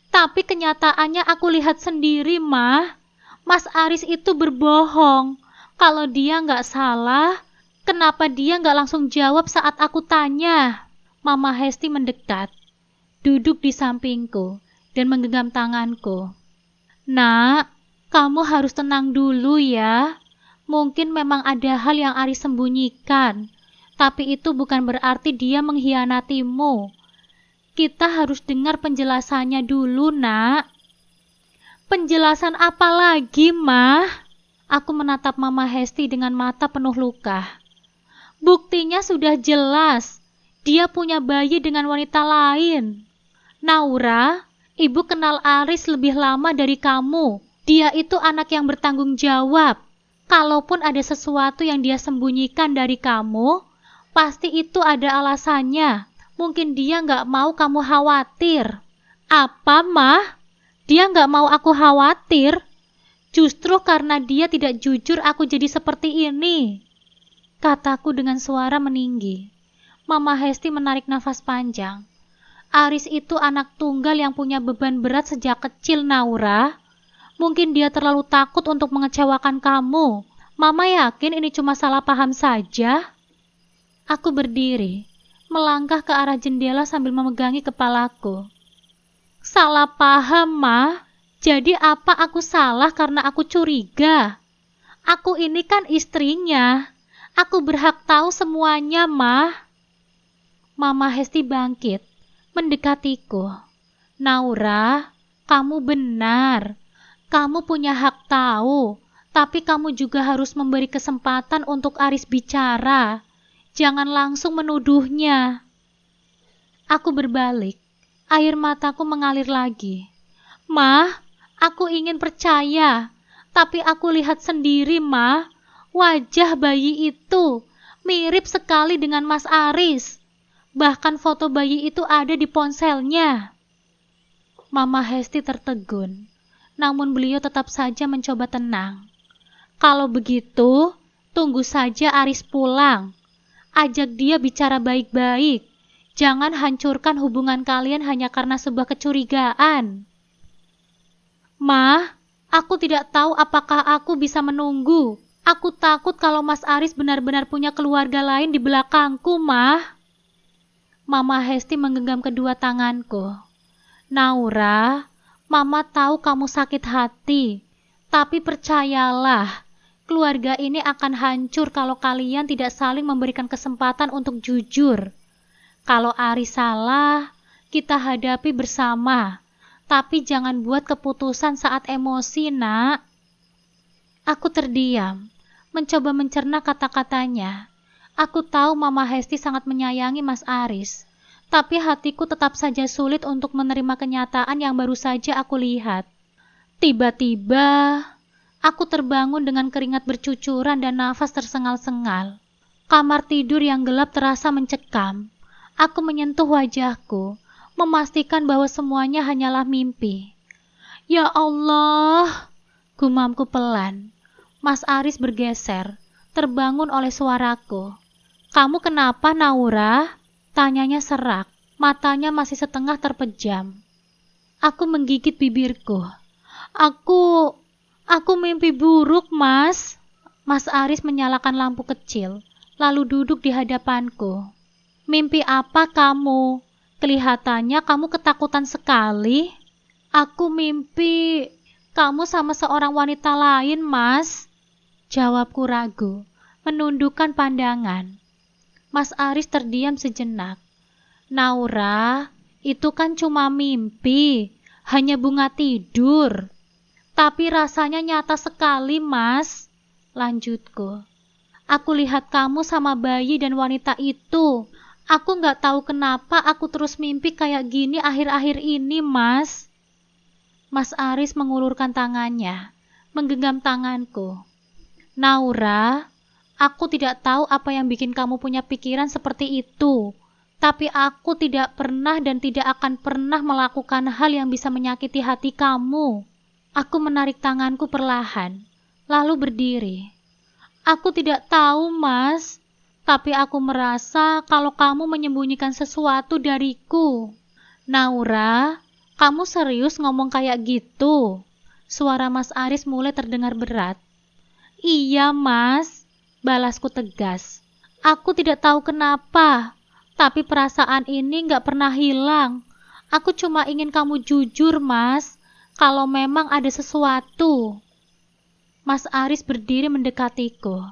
Tapi kenyataannya aku lihat sendiri, Mah. Mas Aris itu berbohong. Kalau dia nggak salah, kenapa dia nggak langsung jawab saat aku tanya? Mama Hesti mendekat, duduk di sampingku, dan menggenggam tanganku. Nak, kamu harus tenang dulu ya. Mungkin memang ada hal yang Aris sembunyikan, tapi itu bukan berarti dia mengkhianatimu. Kita harus dengar penjelasannya dulu, Nak. Penjelasan apa lagi, Mah? Aku menatap Mama Hesti dengan mata penuh luka. Buktinya sudah jelas. Dia punya bayi dengan wanita lain. Naura, ibu kenal Aris lebih lama dari kamu. Dia itu anak yang bertanggung jawab. Kalaupun ada sesuatu yang dia sembunyikan dari kamu, pasti itu ada alasannya. Mungkin dia nggak mau kamu khawatir. Apa, Mah? Dia nggak mau aku khawatir. Justru karena dia tidak jujur aku jadi seperti ini. Kataku dengan suara meninggi. Mama Hesti menarik nafas panjang. Aris itu anak tunggal yang punya beban berat sejak kecil, Naura. Mungkin dia terlalu takut untuk mengecewakan kamu. Mama yakin ini cuma salah paham saja. Aku berdiri, melangkah ke arah jendela sambil memegangi kepalaku. Salah paham, Ma? Jadi apa aku salah karena aku curiga? Aku ini kan istrinya. Aku berhak tahu semuanya, Ma. Mama Hesti bangkit, mendekatiku. Naura, kamu benar. Kamu punya hak tahu, tapi kamu juga harus memberi kesempatan untuk Aris bicara. Jangan langsung menuduhnya. Aku berbalik. Air mataku mengalir lagi. Mah, aku ingin percaya, tapi aku lihat sendiri, Mah. Wajah bayi itu mirip sekali dengan Mas Aris. Bahkan foto bayi itu ada di ponselnya. Mama Hesti tertegun, namun beliau tetap saja mencoba tenang. Kalau begitu, tunggu saja Aris pulang. Ajak dia bicara baik-baik. Jangan hancurkan hubungan kalian hanya karena sebuah kecurigaan. Ma, aku tidak tahu apakah aku bisa menunggu. Aku takut kalau Mas Aris benar-benar punya keluarga lain di belakangku, Ma. Mama Hesti menggenggam kedua tanganku. Naura, Mama tahu kamu sakit hati, tapi percayalah, keluarga ini akan hancur kalau kalian tidak saling memberikan kesempatan untuk jujur. Kalau Aris salah, kita hadapi bersama, tapi jangan buat keputusan saat emosi, Nak. Aku terdiam, mencoba mencerna kata-katanya. Aku tahu Mama Hesti sangat menyayangi Mas Aris, tapi hatiku tetap saja sulit untuk menerima kenyataan yang baru saja aku lihat. Tiba-tiba, aku terbangun dengan keringat bercucuran dan nafas tersengal-sengal. Kamar tidur yang gelap terasa mencekam. Aku menyentuh wajahku, memastikan bahwa semuanya hanyalah mimpi. Ya Allah, gumamku pelan. Mas Aris bergeser, terbangun oleh suaraku. Kamu kenapa, Naura? Tanyanya serak, matanya masih setengah terpejam. Aku menggigit bibirku. Aku mimpi buruk, Mas. Mas Aris menyalakan lampu kecil, lalu duduk di hadapanku. Mimpi apa kamu? Kelihatannya kamu ketakutan sekali. Aku mimpi kamu sama seorang wanita lain, Mas. Jawabku ragu, menundukkan pandangan. Mas Aris terdiam sejenak. Naura, itu kan cuma mimpi, hanya bunga tidur. Tapi rasanya nyata sekali, Mas. Lanjutku. Aku lihat kamu sama bayi dan wanita itu. Aku nggak tahu kenapa aku terus mimpi kayak gini akhir-akhir ini, Mas. Mas Aris mengulurkan tangannya, menggenggam tanganku. Naura, aku tidak tahu apa yang bikin kamu punya pikiran seperti itu. Tapi aku tidak pernah dan tidak akan pernah melakukan hal yang bisa menyakiti hati kamu. Aku menarik tanganku perlahan, lalu berdiri. Aku tidak tahu, Mas, tapi aku merasa kalau kamu menyembunyikan sesuatu dariku. Naura, kamu serius ngomong kayak gitu? Suara Mas Aris mulai terdengar berat. Iya, Mas, balasku tegas. Aku tidak tahu kenapa, tapi perasaan ini gak pernah hilang. Aku cuma ingin kamu jujur, Mas, kalau memang ada sesuatu. Mas Aris berdiri mendekatiku.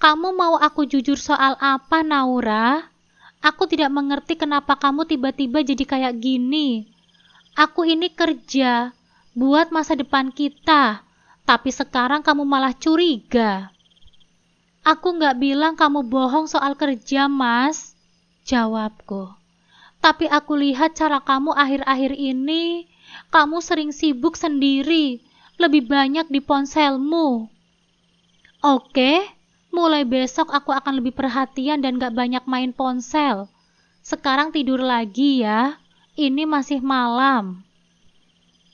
Kamu mau aku jujur soal apa, Naura? Aku tidak mengerti kenapa kamu tiba-tiba jadi kayak gini. Aku ini kerja, buat masa depan kita, tapi sekarang kamu malah curiga. Aku gak bilang kamu bohong soal kerja, Mas, jawabku. Tapi aku lihat cara kamu akhir-akhir ini, kamu sering sibuk sendiri, lebih banyak di ponselmu. Oke, mulai besok aku akan lebih perhatian dan gak banyak main ponsel. Sekarang tidur lagi ya, ini masih malam.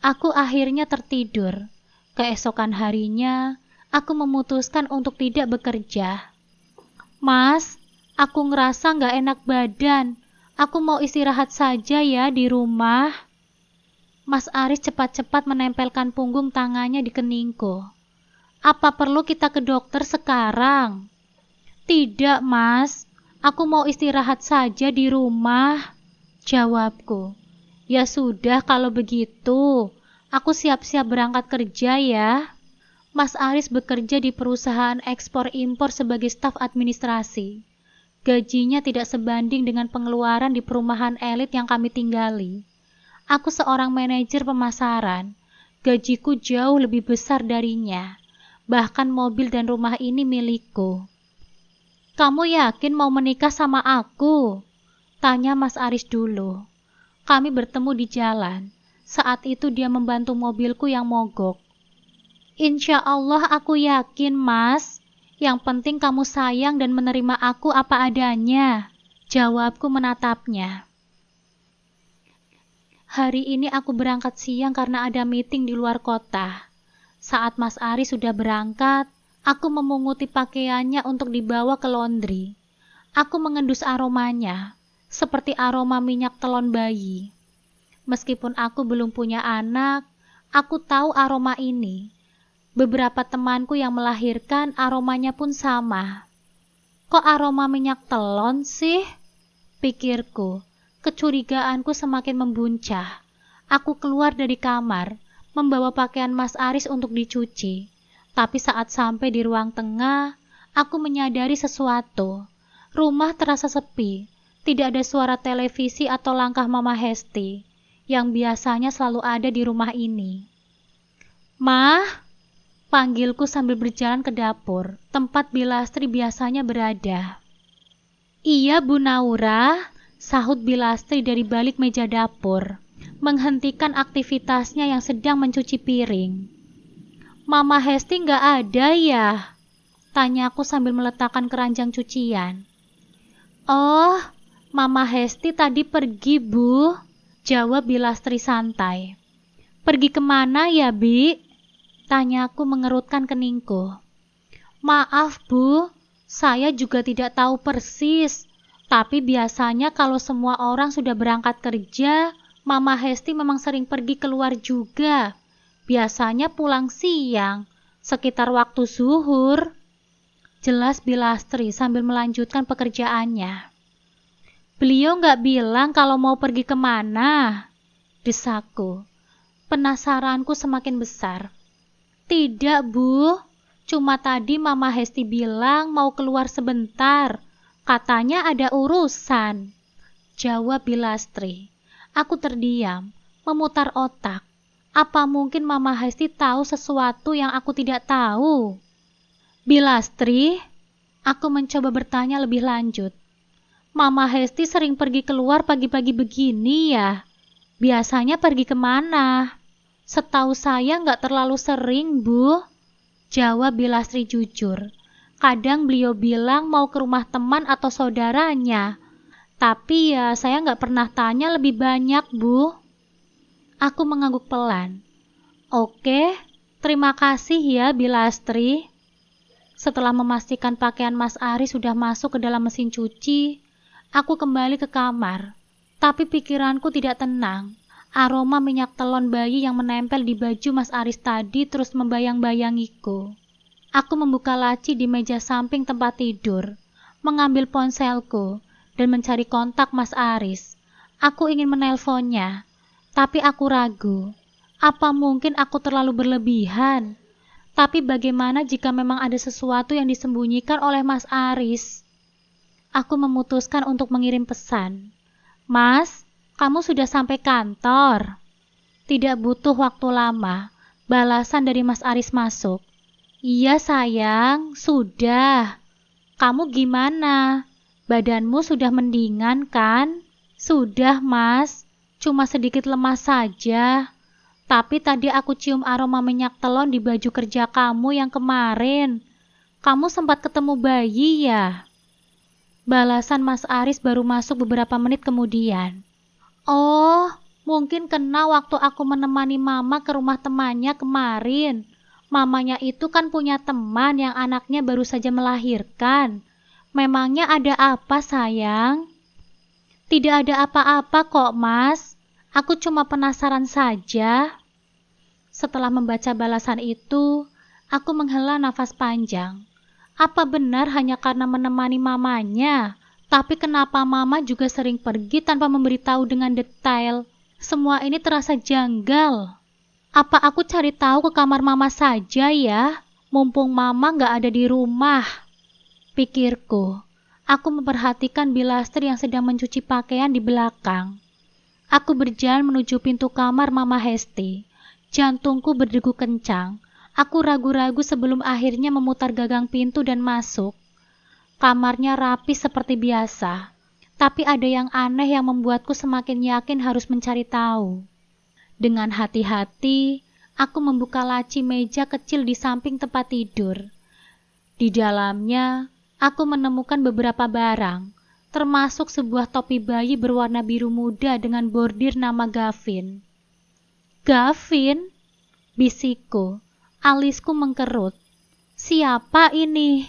Aku akhirnya tertidur. Keesokan harinya, aku memutuskan untuk tidak bekerja. Mas, aku ngerasa gak enak badan. Aku mau istirahat saja ya di rumah. Mas Aris cepat-cepat menempelkan punggung tangannya di keningku. Apa perlu kita ke dokter sekarang? Tidak, Mas. Aku mau istirahat saja di rumah, jawabku. Ya sudah kalau begitu. Aku siap-siap berangkat kerja ya. Mas Aris bekerja di perusahaan ekspor-impor sebagai staf administrasi. Gajinya tidak sebanding dengan pengeluaran di perumahan elit yang kami tinggali. Aku seorang manajer pemasaran. Gajiku jauh lebih besar darinya. Bahkan mobil dan rumah ini milikku. Kamu yakin mau menikah sama aku? Tanya Mas Aris dulu. Kami bertemu di jalan. Saat itu dia membantu mobilku yang mogok. Insya Allah aku yakin, Mas. Yang penting kamu sayang dan menerima aku apa adanya. Jawabku menatapnya. Hari ini aku berangkat siang karena ada meeting di luar kota. Saat Mas Aris sudah berangkat, aku memunguti pakaiannya untuk dibawa ke laundry. Aku mengendus aromanya, seperti aroma minyak telon bayi. Meskipun aku belum punya anak, aku tahu aroma ini. Beberapa temanku yang melahirkan aromanya pun sama. Kok aroma minyak telon sih? Pikirku, kecurigaanku semakin membuncah. Aku keluar dari kamar, membawa pakaian Mas Aris untuk dicuci. Tapi saat sampai di ruang tengah, aku menyadari sesuatu. Rumah terasa sepi, tidak ada suara televisi atau langkah Mama Hesti, yang biasanya selalu ada di rumah ini. Mah, panggilku sambil berjalan ke dapur, tempat Bilastri biasanya berada. Iya Bu Naura, sahut Bilastri dari balik meja dapur, menghentikan aktivitasnya yang sedang mencuci piring. Mama Hesti nggak ada ya? Tanyaku sambil meletakkan keranjang cucian. Oh, Mama Hesti tadi pergi Bu, jawab Bilastri santai. Pergi kemana ya Bi? Tanyaku mengerutkan keningku. Maaf Bu, saya juga tidak tahu persis. Tapi biasanya kalau semua orang sudah berangkat kerja, Mama Hesti memang sering pergi keluar juga. Biasanya pulang siang, sekitar waktu zuhur. Jelas Bilastri sambil melanjutkan pekerjaannya. Beliau nggak bilang kalau mau pergi kemana, desaku. Penasaranku semakin besar. Tidak Bu, cuma tadi Mama Hesti bilang mau keluar sebentar. Katanya ada urusan, jawab Bilastri. Aku terdiam, memutar otak. Apa mungkin Mama Hesti tahu sesuatu yang aku tidak tahu? Bilastri, aku mencoba bertanya lebih lanjut. Mama Hesti sering pergi keluar pagi-pagi begini ya? Biasanya pergi kemana? Setahu saya nggak terlalu sering, Bu, jawab Bilastri jujur. Kadang beliau bilang mau ke rumah teman atau saudaranya. Tapi ya saya nggak pernah tanya lebih banyak, Bu. Aku mengangguk pelan. Oke, terima kasih ya Bilastri. Setelah memastikan pakaian Mas Aris sudah masuk ke dalam mesin cuci, aku kembali ke kamar. Tapi pikiranku tidak tenang. Aroma minyak telon bayi yang menempel di baju Mas Aris tadi terus membayang-bayangiku. Aku membuka laci di meja samping tempat tidur, mengambil ponselku, dan mencari kontak Mas Aris. Aku ingin menelponnya, tapi aku ragu. Apa mungkin aku terlalu berlebihan? Tapi bagaimana jika memang ada sesuatu yang disembunyikan oleh Mas Aris? Aku memutuskan untuk mengirim pesan. Mas, kamu sudah sampai kantor. Tidak butuh waktu lama. Balasan dari Mas Aris masuk. Iya sayang, sudah. Kamu gimana? Badanmu sudah mendingan kan? Sudah mas, cuma sedikit lemas saja. Tapi tadi aku cium aroma minyak telon di baju kerja kamu yang kemarin. Kamu sempat ketemu bayi ya? Balasan Mas Aris baru masuk beberapa menit kemudian. Oh, mungkin kena waktu aku menemani mama ke rumah temannya kemarin. Mamanya itu kan punya teman yang anaknya baru saja melahirkan. Memangnya ada apa sayang? Tidak ada apa-apa kok mas. Aku cuma penasaran saja. Setelah membaca balasan itu, aku menghela nafas panjang. Apa benar hanya karena menemani mamanya? Tapi kenapa mama juga sering pergi tanpa memberitahu dengan detail? Semua ini terasa janggal. Apa aku cari tahu ke kamar mama saja ya? Mumpung mama nggak ada di rumah. Pikirku. Aku memperhatikan Bilastri yang sedang mencuci pakaian di belakang. Aku berjalan menuju pintu kamar Mama Hesti. Jantungku berdegup kencang. Aku ragu-ragu sebelum akhirnya memutar gagang pintu dan masuk. Kamarnya rapi seperti biasa, tapi ada yang aneh yang membuatku semakin yakin harus mencari tahu. Dengan hati-hati, aku membuka laci meja kecil di samping tempat tidur. Di dalamnya, aku menemukan beberapa barang, termasuk sebuah topi bayi berwarna biru muda dengan bordir nama Gavin. Gavin? Bisikku, alisku mengkerut. Siapa ini?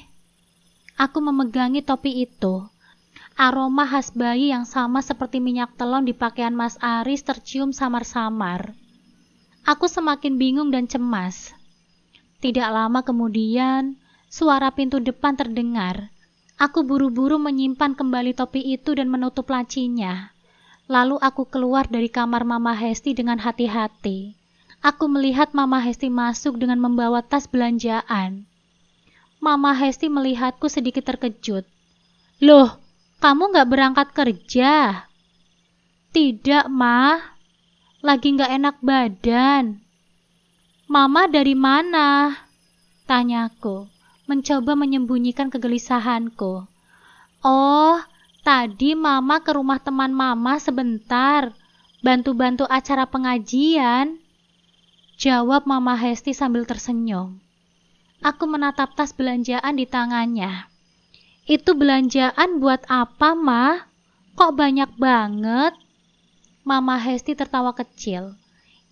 Aku memegangi topi itu. Aroma khas bayi yang sama seperti minyak telon di pakaian Mas Aris tercium samar-samar. Aku semakin bingung dan cemas. Tidak lama kemudian, suara pintu depan terdengar. Aku buru-buru menyimpan kembali topi itu dan menutup lacinya. Lalu aku keluar dari kamar Mama Hesti dengan hati-hati. Aku melihat Mama Hesti masuk dengan membawa tas belanjaan. Mama Hesti melihatku sedikit terkejut. Loh, kamu nggak berangkat kerja? Tidak, Ma. Lagi nggak enak badan. Mama dari mana? Tanyaku, mencoba menyembunyikan kegelisahanku. Oh, tadi Mama ke rumah teman Mama sebentar, bantu-bantu acara pengajian. Jawab Mama Hesti sambil tersenyum. Aku menatap tas belanjaan di tangannya. Itu belanjaan buat apa, Ma? Kok banyak banget? Mama Hesti tertawa kecil.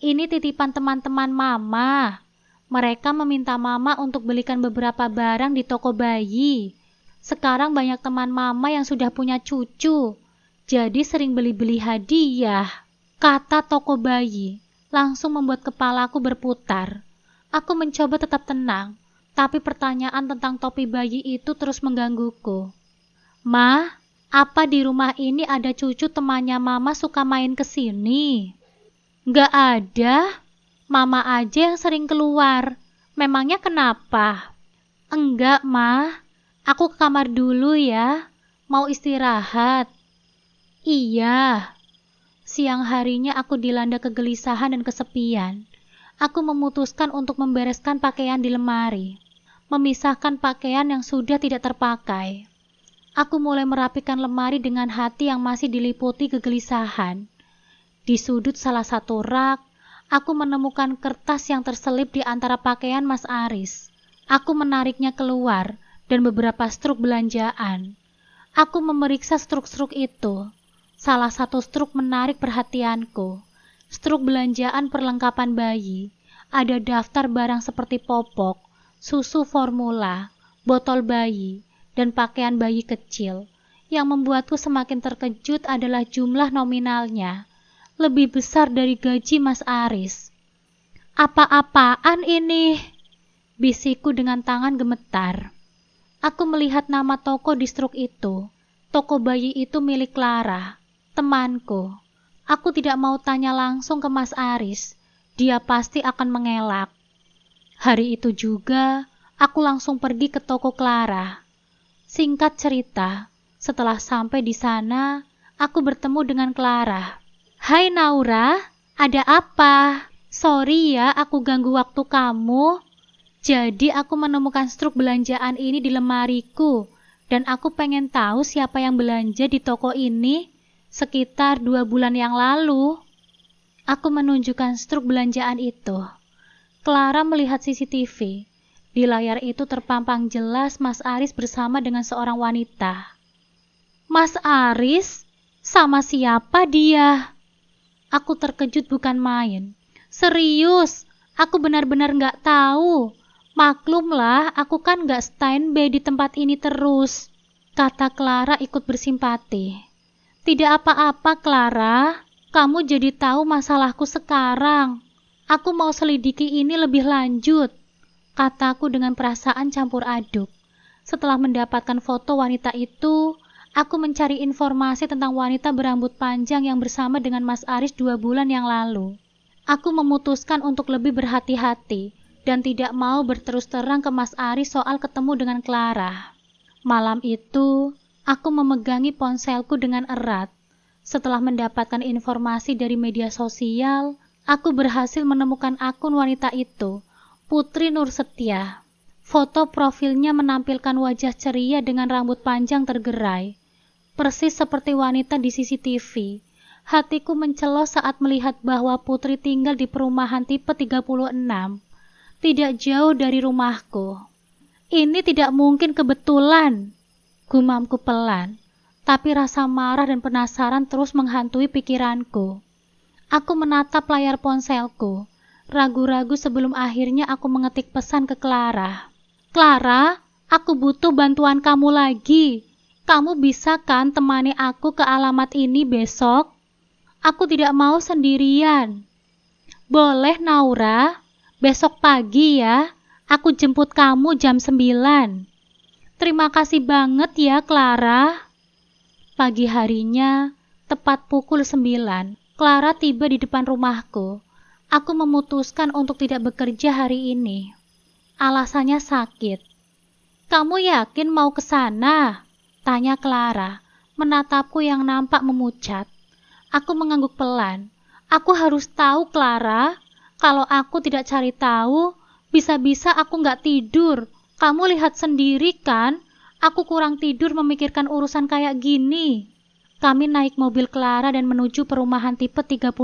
Ini titipan teman-teman Mama. Mereka meminta Mama untuk belikan beberapa barang di toko bayi. Sekarang banyak teman Mama yang sudah punya cucu. Jadi sering beli-beli hadiah. Kata toko bayi langsung membuat kepalaku berputar. Aku mencoba tetap tenang, tapi pertanyaan tentang topi bayi itu terus menggangguku. Ma, apa di rumah ini ada cucu temannya Mama suka main ke sini? Nggak ada. Mama aja yang sering keluar. Memangnya kenapa? Enggak, Ma. Aku ke kamar dulu ya. Mau istirahat. Iya. Siang harinya aku dilanda kegelisahan dan kesepian. Aku memutuskan untuk membereskan pakaian di lemari. Memisahkan pakaian yang sudah tidak terpakai. Aku mulai merapikan lemari dengan hati yang masih diliputi kegelisahan. Di sudut salah satu rak, aku menemukan kertas yang terselip di antara pakaian Mas Aris. Aku menariknya keluar dan beberapa struk belanjaan. Aku memeriksa struk-struk itu. Salah satu struk menarik perhatianku. Struk belanjaan perlengkapan bayi. ada daftar barang seperti popok, susu formula, botol bayi, dan pakaian bayi kecil. Yang membuatku semakin terkejut adalah jumlah nominalnya, lebih besar dari gaji Mas Aris. Apa-apaan ini? Bisikku dengan tangan gemetar. Aku melihat nama toko di struk itu. Toko bayi itu milik Clara, temanku. Aku tidak mau tanya langsung ke Mas Aris. Dia pasti akan mengelak. Hari itu juga, aku langsung pergi ke toko Clara. Singkat cerita, setelah sampai di sana, aku bertemu dengan Clara. Hai Naura, ada apa? Sorry ya, aku ganggu waktu kamu. Jadi aku menemukan struk belanjaan ini di lemariku, dan aku pengen tahu siapa yang belanja di toko ini sekitar 2 bulan yang lalu. Aku menunjukkan struk belanjaan itu. Clara melihat CCTV. Di layar itu terpampang jelas Mas Aris bersama dengan seorang wanita. Mas Aris? Sama siapa dia? Aku terkejut bukan main. Serius, aku benar-benar nggak tahu. Maklumlah, aku kan nggak standby di tempat ini terus, kata Clara ikut bersimpati. Tidak apa-apa, Clara. Kamu jadi tahu masalahku sekarang. Aku mau selidiki ini lebih lanjut, kataku dengan perasaan campur aduk. Setelah mendapatkan foto wanita itu, aku mencari informasi tentang wanita berambut panjang yang bersama dengan Mas Aris 2 bulan yang lalu. Aku memutuskan untuk lebih berhati-hati dan tidak mau berterus terang ke Mas Aris soal ketemu dengan Clara. Malam itu, aku memegangi ponselku dengan erat. Setelah mendapatkan informasi dari media sosial, aku berhasil menemukan akun wanita itu, Putri Nursetia. Foto profilnya menampilkan wajah ceria dengan rambut panjang tergerai, persis seperti wanita di CCTV. Hatiku mencelos saat melihat bahwa Putri tinggal di perumahan tipe 36, tidak jauh dari rumahku. Ini tidak mungkin kebetulan, gumamku pelan, tapi rasa marah dan penasaran terus menghantui pikiranku. Aku menatap layar ponselku, ragu-ragu sebelum akhirnya aku mengetik pesan ke Clara. Clara, aku butuh bantuan kamu lagi. Kamu bisa kan temani aku ke alamat ini besok? Aku tidak mau sendirian. Boleh, Naura. Besok pagi ya. Aku jemput kamu jam 9. Terima kasih banget ya, Clara. Pagi harinya, tepat pukul 9, Clara tiba di depan rumahku. Aku memutuskan untuk tidak bekerja hari ini. Alasannya sakit. Kamu yakin mau ke sana? Tanya Clara, menatapku yang nampak memucat. Aku mengangguk pelan. Aku harus tahu, Clara. Kalau aku tidak cari tahu, bisa-bisa aku nggak tidur. Kamu lihat sendiri kan? Aku kurang tidur memikirkan urusan kayak gini. Kami naik mobil Clara dan menuju perumahan tipe 36.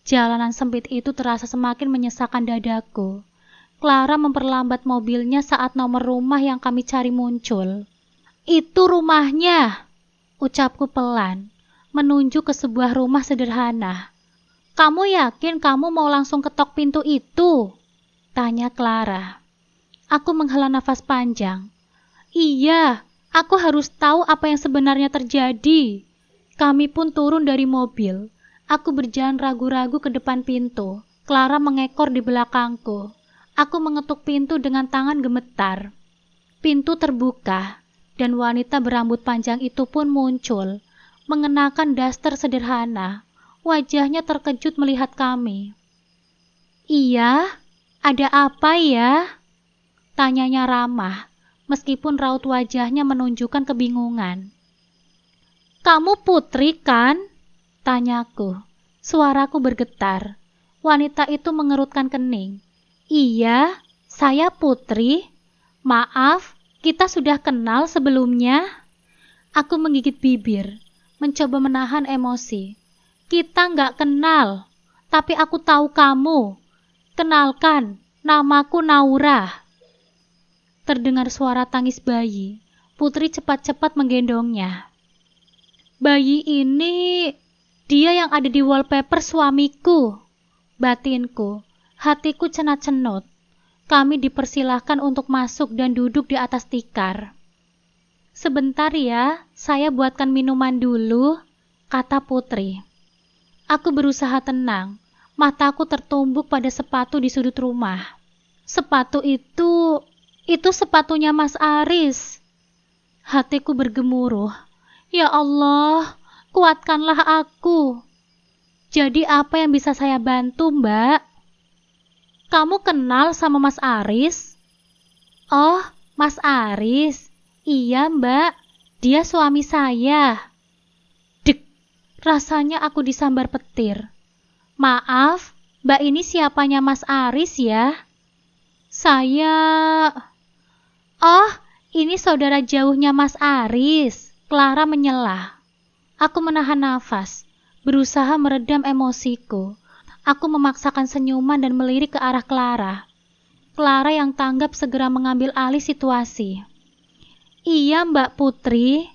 Jalanan sempit itu terasa semakin menyesakkan dadaku. Clara memperlambat mobilnya saat nomor rumah yang kami cari muncul. Itu rumahnya, ucapku pelan, menunjuk ke sebuah rumah sederhana. Kamu yakin kamu mau langsung ketok pintu itu? Tanya Clara. Aku menghela nafas panjang. Iya, aku harus tahu apa yang sebenarnya terjadi. Kami pun turun dari mobil. Aku berjalan ragu-ragu ke depan pintu. Clara mengekor di belakangku. Aku mengetuk pintu dengan tangan gemetar. Pintu terbuka, dan wanita berambut panjang itu pun muncul, mengenakan daster sederhana. Wajahnya terkejut melihat kami. Iya, ada apa ya? Tanyanya ramah, meskipun raut wajahnya menunjukkan kebingungan. Kamu Putri kan? Tanyaku. Suaraku bergetar. Wanita itu mengerutkan kening. Iya, saya Putri. Maaf, kita sudah kenal sebelumnya. Aku menggigit bibir, mencoba menahan emosi. Kita nggak kenal, tapi aku tahu kamu. Kenalkan, namaku Naura. Terdengar suara tangis bayi. Putri cepat-cepat menggendongnya. Bayi ini, dia yang ada di wallpaper suamiku, batinku. Hatiku cenat-cenut. Kami dipersilahkan untuk masuk dan duduk di atas tikar. Sebentar ya, saya buatkan minuman dulu, kata Putri. Aku berusaha tenang. Mataku tertumbuk pada sepatu di sudut rumah. Sepatu itu sepatunya Mas Aris. Hatiku bergemuruh. Ya Allah, kuatkanlah aku. Jadi apa yang bisa saya bantu, Mbak? Kamu kenal sama Mas Aris? Oh, Mas Aris. Iya, Mbak. Dia suami saya. Dek, rasanya aku disambar petir. Maaf, Mbak ini siapanya Mas Aris ya? Oh, ini saudara jauhnya Mas Aris. Clara menyela. Aku menahan nafas, berusaha meredam emosiku. Aku memaksakan senyuman dan melirik ke arah Clara. Clara yang tanggap segera mengambil alih situasi. Iya, Mbak Putri,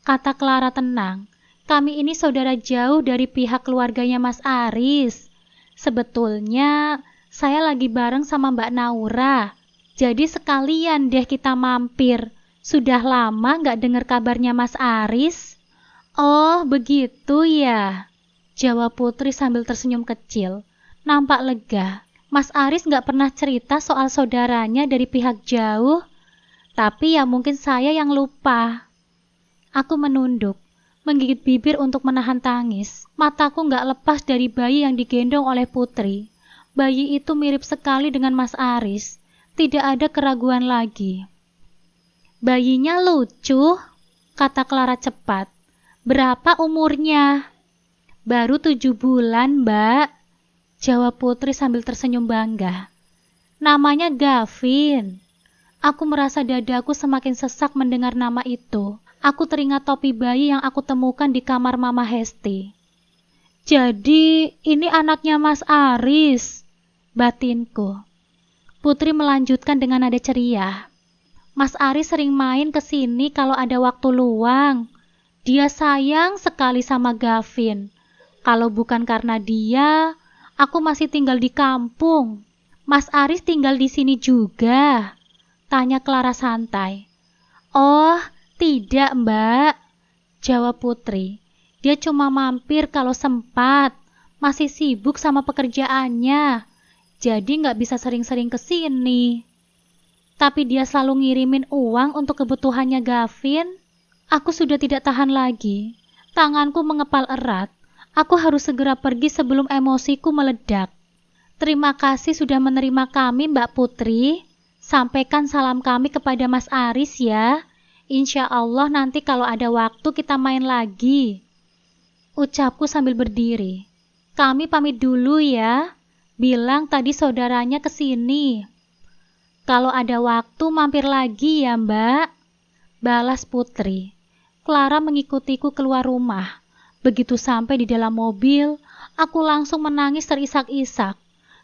kata Clara tenang. Kami ini saudara jauh dari pihak keluarganya Mas Aris. Sebetulnya, saya lagi bareng sama Mbak Naura. Jadi sekalian deh kita mampir. Sudah lama gak dengar kabarnya Mas Aris? Oh, begitu ya, jawab Putri sambil tersenyum kecil. Nampak lega. Mas Aris gak pernah cerita soal saudaranya dari pihak jauh. Tapi ya mungkin saya yang lupa. Aku menunduk, menggigit bibir untuk menahan tangis. Mataku gak lepas dari bayi yang digendong oleh Putri. Bayi itu mirip sekali dengan Mas Aris. Tidak ada keraguan lagi. Bayinya lucu, kata Clara cepat. Berapa umurnya? Baru 7 bulan, Mbak, jawab Putri sambil tersenyum bangga. Namanya Gavin. Aku merasa dadaku semakin sesak mendengar nama itu. Aku teringat topi bayi yang aku temukan di kamar Mama Hesti. Jadi, ini anaknya Mas Aris, batinku. Putri melanjutkan dengan nada ceria. Mas Aris sering main ke sini kalau ada waktu luang. Dia sayang sekali sama Gavin. Kalau bukan karena dia, aku masih tinggal di kampung. Mas Aris tinggal di sini juga, tanya Clara santai. Oh, tidak, Mbak, jawab Putri. Dia cuma mampir kalau sempat. Masih sibuk sama pekerjaannya. Jadi nggak bisa sering-sering ke sini. Tapi dia selalu ngirimin uang untuk kebutuhannya Gavin. Aku sudah tidak tahan lagi. Tanganku mengepal erat. Aku harus segera pergi sebelum emosiku meledak. Terima kasih sudah menerima kami, Mbak Putri. Sampaikan salam kami kepada Mas Aris ya. Insya Allah nanti kalau ada waktu kita main lagi. Ucapku sambil berdiri. Kami pamit dulu ya. Bilang tadi saudaranya ke sini. Kalau ada waktu mampir lagi ya, Mbak, balas Putri. Clara mengikutiku keluar rumah. Begitu sampai di dalam mobil, aku langsung menangis terisak-isak.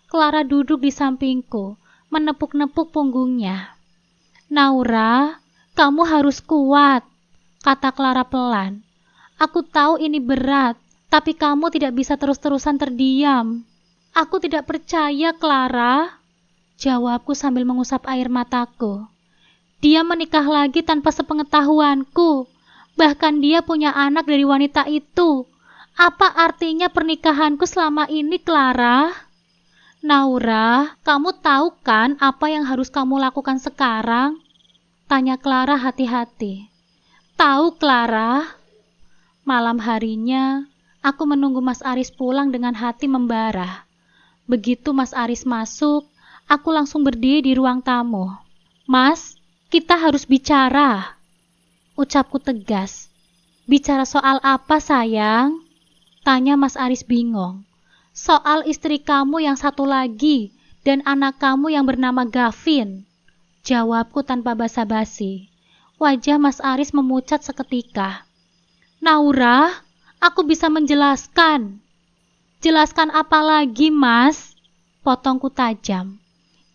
Clara duduk di sampingku, menepuk-nepuk punggungnya. Naura, kamu harus kuat, kata Clara pelan. Aku tahu ini berat, tapi kamu tidak bisa terus-terusan terdiam. Aku tidak percaya, Clara, jawabku sambil mengusap air mataku. Dia menikah lagi tanpa sepengetahuanku. Bahkan dia punya anak dari wanita itu. Apa artinya pernikahanku selama ini, Clara? Naura, kamu tahu kan apa yang harus kamu lakukan sekarang? Tanya Clara hati-hati. Tahu, Clara. Malam harinya, aku menunggu Mas Aris pulang dengan hati membara. Begitu Mas Aris masuk, aku langsung berdiri di ruang tamu. Mas, kita harus bicara. Ucapku tegas. Bicara soal apa, sayang? Tanya Mas Aris bingung. Soal istri kamu yang satu lagi dan anak kamu yang bernama Gavin. Jawabku tanpa basa-basi. Wajah Mas Aris memucat seketika. Naura, aku bisa menjelaskan. Jelaskan apa lagi, Mas? Potongku tajam.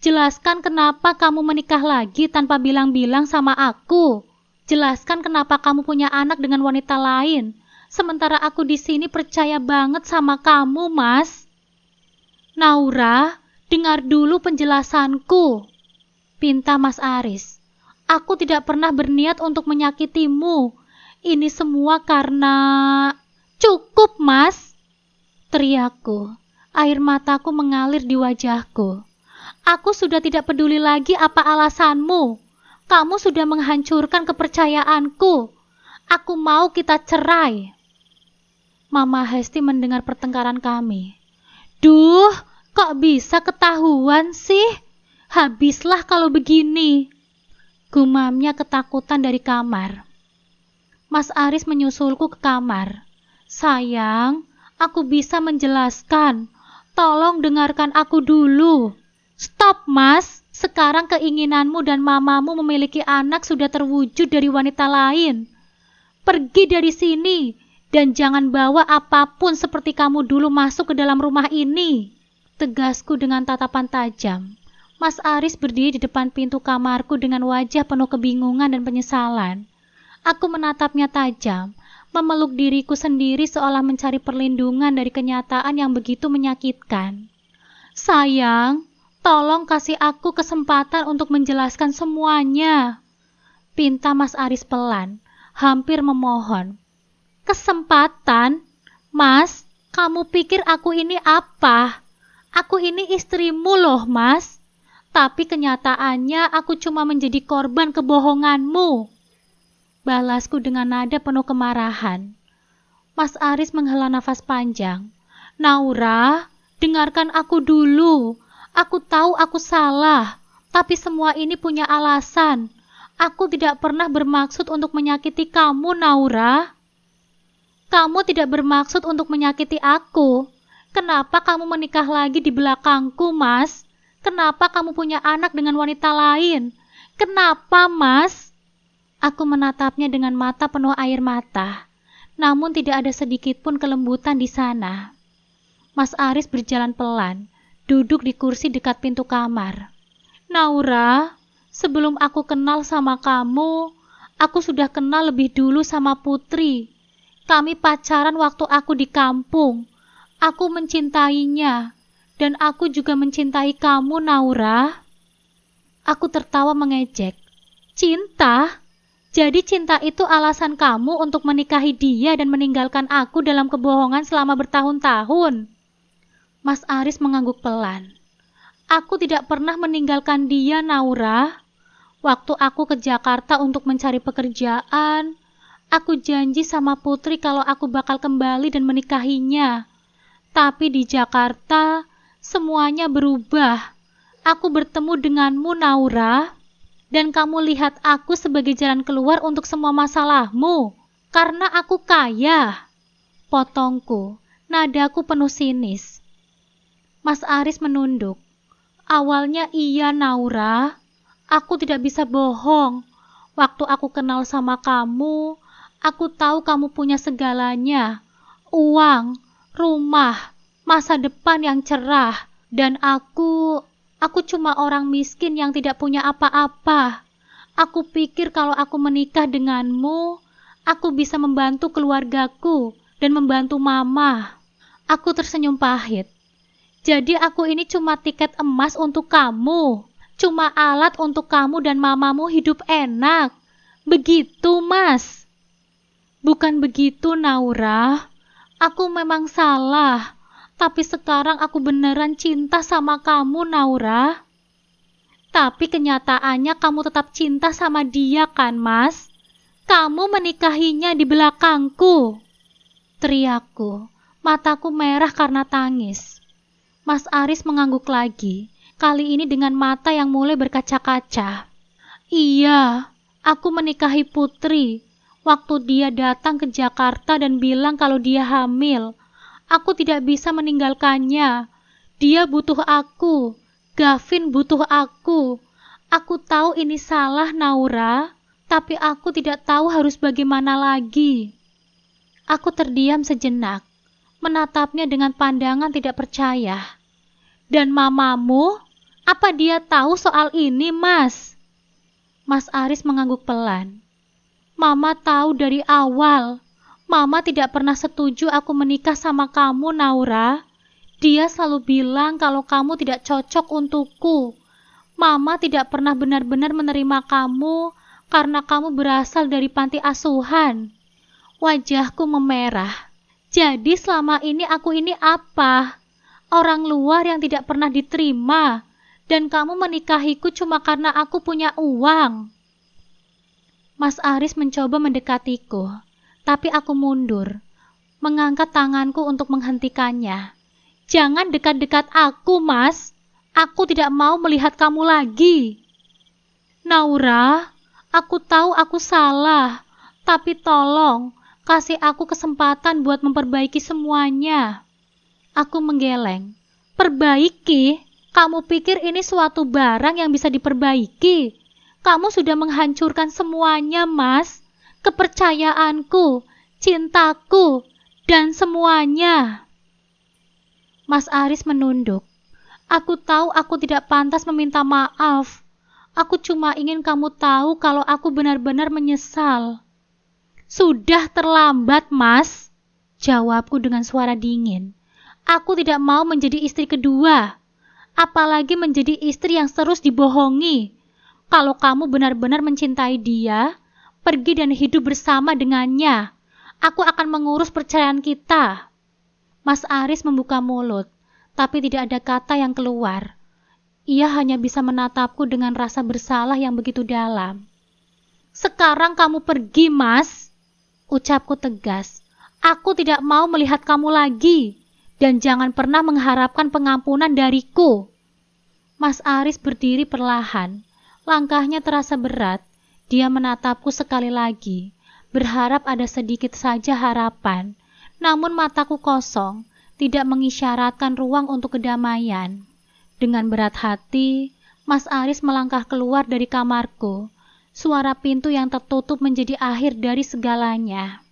Jelaskan kenapa kamu menikah lagi tanpa bilang-bilang sama aku. Jelaskan kenapa kamu punya anak dengan wanita lain. Sementara aku di sini percaya banget sama kamu, Mas. Naura, dengar dulu penjelasanku, pinta Mas Aris. Aku tidak pernah berniat untuk menyakitimu. Ini semua karena... Cukup, Mas, teriakku. Air mataku mengalir di wajahku. Aku sudah tidak peduli lagi apa alasanmu. Kamu sudah menghancurkan kepercayaanku. Aku mau kita cerai. Mama Hesti mendengar pertengkaran kami. Duh, kok bisa ketahuan sih? Habislah kalau begini. Gumamnya ketakutan dari kamar. Mas Aris menyusulku ke kamar. Sayang, aku bisa menjelaskan. Tolong dengarkan aku dulu. Stop, Mas. Sekarang keinginanmu dan mamamu memiliki anak sudah terwujud dari wanita lain. Pergi dari sini dan jangan bawa apapun seperti kamu dulu masuk ke dalam rumah ini. Tegasku dengan tatapan tajam. Mas Aris berdiri di depan pintu kamarku dengan wajah penuh kebingungan dan penyesalan. Aku menatapnya tajam, memeluk diriku sendiri seolah mencari perlindungan dari kenyataan yang begitu menyakitkan. Sayang, tolong kasih aku kesempatan untuk menjelaskan semuanya. Pinta Mas Aris pelan, hampir memohon. Kesempatan? Mas, kamu pikir aku ini apa? Aku ini istrimu loh, Mas. Tapi kenyataannya aku cuma menjadi korban kebohonganmu. Balasku dengan nada penuh kemarahan. Mas Aris menghela nafas panjang. Naura, dengarkan aku dulu. Aku tahu aku salah, tapi semua ini punya alasan. Aku tidak pernah bermaksud untuk menyakiti kamu, Naura. Kamu tidak bermaksud untuk menyakiti aku. Kenapa kamu menikah lagi di belakangku, Mas? Kenapa kamu punya anak dengan wanita lain? Kenapa, Mas? Aku menatapnya dengan mata penuh air mata. Namun tidak ada sedikit pun kelembutan di sana. Mas Aris berjalan pelan, duduk di kursi dekat pintu kamar. Naura, sebelum aku kenal sama kamu, aku sudah kenal lebih dulu sama Putri. Kami pacaran waktu aku di kampung. Aku mencintainya, dan aku juga mencintai kamu, Naura. Aku tertawa mengejek. Cinta? Jadi cinta itu alasan kamu untuk menikahi dia dan meninggalkan aku dalam kebohongan selama bertahun-tahun? Mas Aris mengangguk pelan. Aku tidak pernah meninggalkan dia, Naura. Waktu aku ke Jakarta untuk mencari pekerjaan, aku janji sama Putri kalau aku bakal kembali dan menikahinya. Tapi di Jakarta, semuanya berubah. Aku bertemu denganmu, Naura. Dan kamu lihat aku sebagai jalan keluar untuk semua masalahmu. Karena aku kaya. Potongku, nadaku penuh sinis. Mas Aris menunduk. Awalnya iya, Naura. Aku tidak bisa bohong. Waktu aku kenal sama kamu, aku tahu kamu punya segalanya. Uang, rumah, masa depan yang cerah. Dan aku cuma orang miskin yang tidak punya apa-apa. Aku pikir kalau aku menikah denganmu, aku bisa membantu keluargaku dan membantu mama. Aku tersenyum pahit. Jadi aku ini cuma tiket emas untuk kamu. Cuma alat untuk kamu dan mamamu hidup enak. Begitu, Mas. Bukan begitu, Naura. Aku memang salah. Tapi sekarang aku beneran cinta sama kamu, Naura. Tapi kenyataannya kamu tetap cinta sama dia kan, Mas? Kamu menikahinya di belakangku. Teriakku, mataku merah karena tangis. Mas Aris mengangguk lagi, kali ini dengan mata yang mulai berkaca-kaca. Iya, aku menikahi Putri. Waktu dia datang ke Jakarta dan bilang kalau dia hamil. Aku tidak bisa meninggalkannya. Dia butuh aku. Gavin butuh aku. Aku tahu ini salah, Naura, tapi aku tidak tahu harus bagaimana lagi. Aku terdiam sejenak, menatapnya dengan pandangan tidak percaya. Dan mamamu? Apa dia tahu soal ini, Mas? Mas Aris mengangguk pelan. Mama tahu dari awal. Mama tidak pernah setuju aku menikah sama kamu, Naura. Dia selalu bilang kalau kamu tidak cocok untukku. Mama tidak pernah benar-benar menerima kamu karena kamu berasal dari panti asuhan. Wajahku memerah. Jadi selama ini aku ini apa? Orang luar yang tidak pernah diterima. Dan kamu menikahiku cuma karena aku punya uang. Mas Aris mencoba mendekatiku, tapi aku mundur, mengangkat tanganku untuk menghentikannya. Jangan dekat-dekat aku, Mas. Aku tidak mau melihat kamu lagi. Naura, aku tahu aku salah, tapi tolong kasih aku kesempatan buat memperbaiki semuanya. Aku menggeleng. Perbaiki? Kamu pikir ini suatu barang yang bisa diperbaiki? Kamu sudah menghancurkan semuanya, Mas. Kepercayaanku, cintaku, dan semuanya. Mas Aris menunduk. Aku tahu aku tidak pantas meminta maaf. Aku cuma ingin kamu tahu kalau aku benar-benar menyesal. Sudah terlambat, Mas. Jawabku dengan suara dingin. Aku tidak mau menjadi istri kedua. Apalagi menjadi istri yang terus dibohongi. Kalau kamu benar-benar mencintai dia, pergi dan hidup bersama dengannya. Aku akan mengurus perceraian kita. Mas Aris membuka mulut, tapi tidak ada kata yang keluar. Ia hanya bisa menatapku dengan rasa bersalah yang begitu dalam. Sekarang kamu pergi, Mas. Ucapku tegas. Aku tidak mau melihat kamu lagi. Dan jangan pernah mengharapkan pengampunan dariku. Mas Aris berdiri perlahan. Langkahnya terasa berat. Dia menatapku sekali lagi, berharap ada sedikit saja harapan. Namun mataku kosong, tidak mengisyaratkan ruang untuk kedamaian. Dengan berat hati, Mas Aris melangkah keluar dari kamarku. Suara pintu yang tertutup menjadi akhir dari segalanya.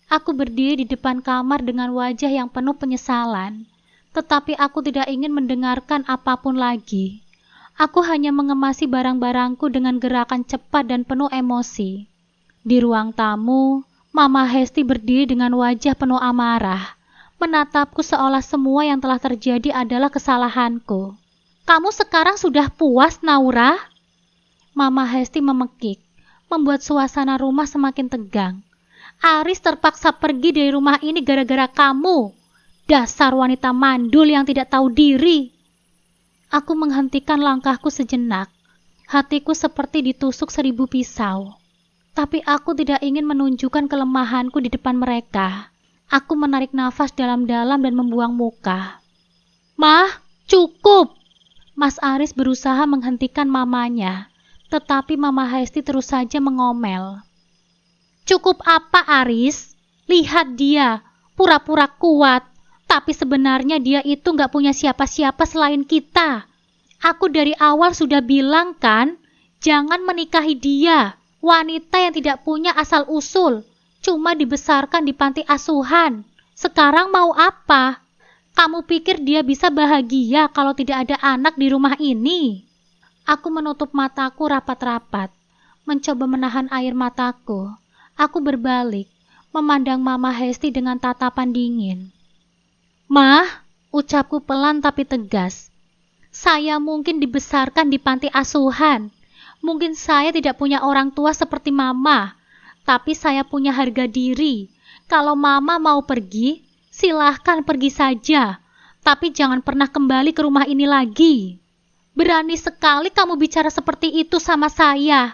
Aku berdiri di depan kamar dengan wajah yang penuh penyesalan. Tetapi aku tidak ingin mendengarkan apapun lagi. Aku hanya mengemasi barang-barangku dengan gerakan cepat dan penuh emosi. Di ruang tamu, Mama Hesti berdiri dengan wajah penuh amarah, menatapku seolah semua yang telah terjadi adalah kesalahanku. Kamu sekarang sudah puas, Naura? Mama Hesti memekik, membuat suasana rumah semakin tegang. Aris terpaksa pergi dari rumah ini gara-gara kamu. Dasar wanita mandul yang tidak tahu diri. Aku menghentikan langkahku sejenak. Hatiku seperti ditusuk 1000 pisau. Tapi aku tidak ingin menunjukkan kelemahanku di depan mereka. Aku menarik nafas dalam-dalam dan membuang muka. Mah, cukup! Mas Aris berusaha menghentikan mamanya. Tetapi Mama Hesti terus saja mengomel. Cukup apa, Aris? Lihat dia, pura-pura kuat. Tapi sebenarnya dia itu gak punya siapa-siapa selain kita. Aku dari awal sudah bilang kan, jangan menikahi dia. Wanita yang tidak punya asal-usul, cuma dibesarkan di panti asuhan. Sekarang mau apa? Kamu pikir dia bisa bahagia kalau tidak ada anak di rumah ini? Aku menutup mataku rapat-rapat, mencoba menahan air mataku. Aku berbalik, memandang Mama Hesti dengan tatapan dingin. Mah, ucapku pelan tapi tegas. Saya mungkin dibesarkan di panti asuhan. Mungkin saya tidak punya orang tua seperti Mama, tapi saya punya harga diri. Kalau Mama mau pergi, silahkan pergi saja. Tapi jangan pernah kembali ke rumah ini lagi. Berani sekali kamu bicara seperti itu sama saya.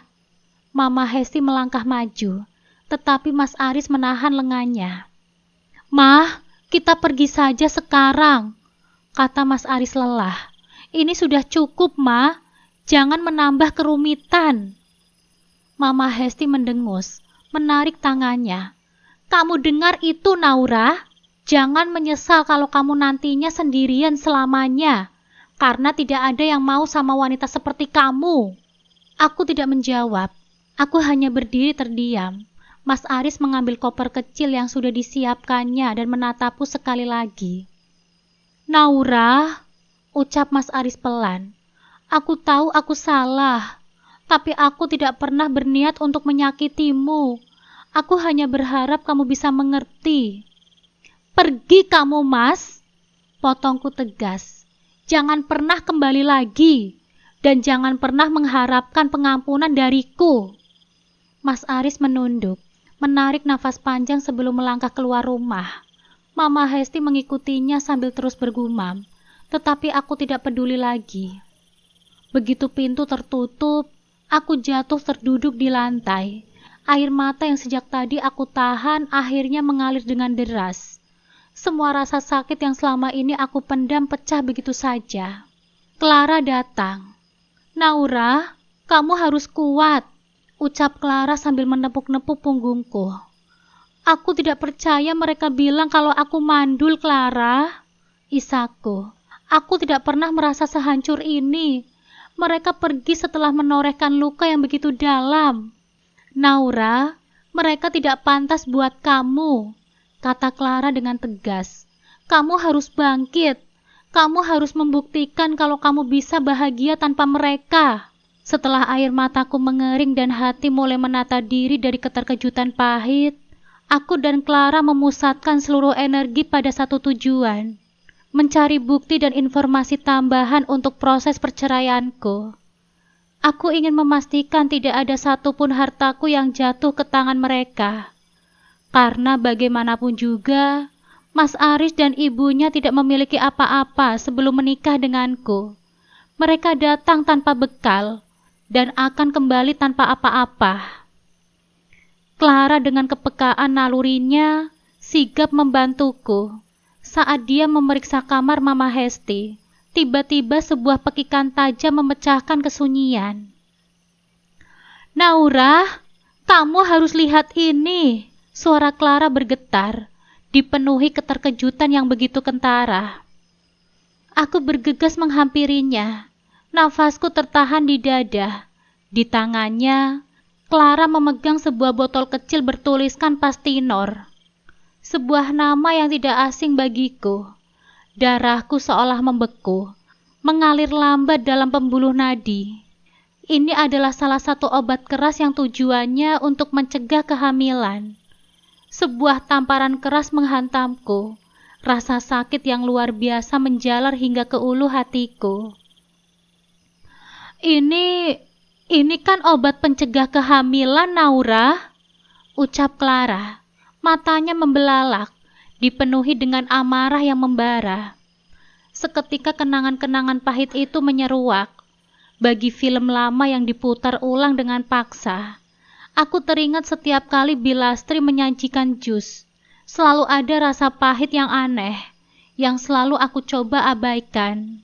Mama Hesti melangkah maju, tetapi Mas Aris menahan lengannya. Mah, kita pergi saja sekarang, kata Mas Aris lelah. Ini sudah cukup, Ma. Jangan menambah kerumitan. Mama Hesti mendengus, menarik tangannya. Kamu dengar itu, Naura? Jangan menyesal kalau kamu nantinya sendirian selamanya, karena tidak ada yang mau sama wanita seperti kamu. Aku tidak menjawab. Aku hanya berdiri terdiam. Mas Aris mengambil koper kecil yang sudah disiapkannya dan menatapku sekali lagi. Naura, ucap Mas Aris pelan. Aku tahu aku salah, tapi aku tidak pernah berniat untuk menyakitimu. Aku hanya berharap kamu bisa mengerti. Pergi kamu, Mas. Potongku tegas. Jangan pernah kembali lagi. Dan jangan pernah mengharapkan pengampunan dariku. Mas Aris menunduk, menarik nafas panjang sebelum melangkah keluar rumah. Mama Hesti mengikutinya sambil terus bergumam, tetapi aku tidak peduli lagi. Begitu pintu tertutup, aku jatuh terduduk di lantai. Air mata yang sejak tadi aku tahan akhirnya mengalir dengan deras. Semua rasa sakit yang selama ini aku pendam pecah begitu saja. Clara datang. "Naura, kamu harus kuat," ucap Clara sambil menepuk-nepuk punggungku. "Aku tidak percaya mereka bilang kalau aku mandul, Clara," isaku. "Aku tidak pernah merasa sehancur ini. Mereka pergi setelah menorehkan luka yang begitu dalam." "Naura, mereka tidak pantas buat kamu," kata Clara dengan tegas. "Kamu harus bangkit. Kamu harus membuktikan kalau kamu bisa bahagia tanpa mereka." Setelah air mataku mengering dan hati mulai menata diri dari keterkejutan pahit, aku dan Clara memusatkan seluruh energi pada satu tujuan, mencari bukti dan informasi tambahan untuk proses perceraianku. Aku ingin memastikan tidak ada satupun hartaku yang jatuh ke tangan mereka. Karena bagaimanapun juga, Mas Aris dan ibunya tidak memiliki apa-apa sebelum menikah denganku. Mereka datang tanpa bekal dan akan kembali tanpa apa-apa. Clara dengan kepekaan nalurinya sigap membantuku. Saat dia memeriksa kamar Mama Hesti, tiba-tiba sebuah pekikan tajam memecahkan kesunyian. "Naura, kamu harus lihat ini." Suara Clara bergetar, dipenuhi keterkejutan yang begitu kentara. Aku bergegas menghampirinya. Nafasku tertahan di dada. Di tangannya, Clara memegang sebuah botol kecil bertuliskan Pastinor. Sebuah nama yang tidak asing bagiku. Darahku seolah membeku, mengalir lambat dalam pembuluh nadi. Ini adalah salah satu obat keras yang tujuannya untuk mencegah kehamilan. Sebuah tamparan keras menghantamku. Rasa sakit yang luar biasa menjalar hingga ke ulu hatiku. Ini kan obat pencegah kehamilan, Naura," ucap Clara. Matanya membelalak, dipenuhi dengan amarah yang membara. Seketika kenangan-kenangan pahit itu menyeruak. Bagi film lama yang diputar ulang dengan paksa. Aku teringat setiap kali Bilastri menyajikan jus. Selalu ada rasa pahit yang aneh, yang selalu aku coba abaikan.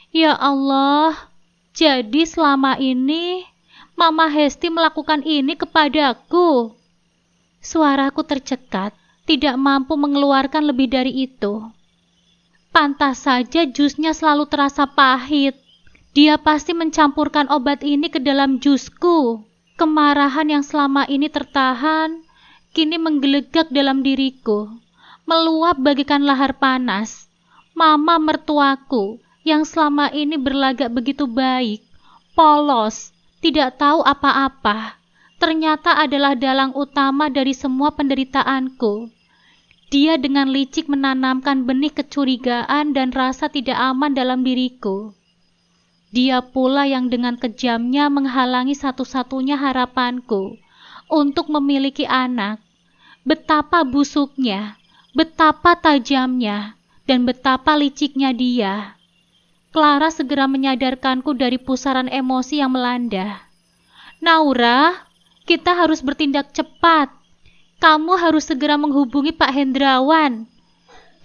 Ya Allah, jadi selama ini Mama Hesti melakukan ini kepadaku. Suaraku tercekat, tidak mampu mengeluarkan lebih dari itu. Pantas saja jusnya selalu terasa pahit. Dia pasti mencampurkan obat ini ke dalam jusku. Kemarahan yang selama ini tertahan, kini menggelegak dalam diriku, meluap bagaikan lahar panas. Mama mertuaku, yang selama ini berlagak begitu baik, polos, tidak tahu apa-apa, ternyata adalah dalang utama dari semua penderitaanku. Dia dengan licik menanamkan benih kecurigaan dan rasa tidak aman dalam diriku. Dia pula yang dengan kejamnya menghalangi satu-satunya harapanku untuk memiliki anak. Betapa busuknya, betapa tajamnya, dan betapa liciknya dia. Clara segera menyadarkanku dari pusaran emosi yang melanda. "Naura, kita harus bertindak cepat. Kamu harus segera menghubungi Pak Hendrawan.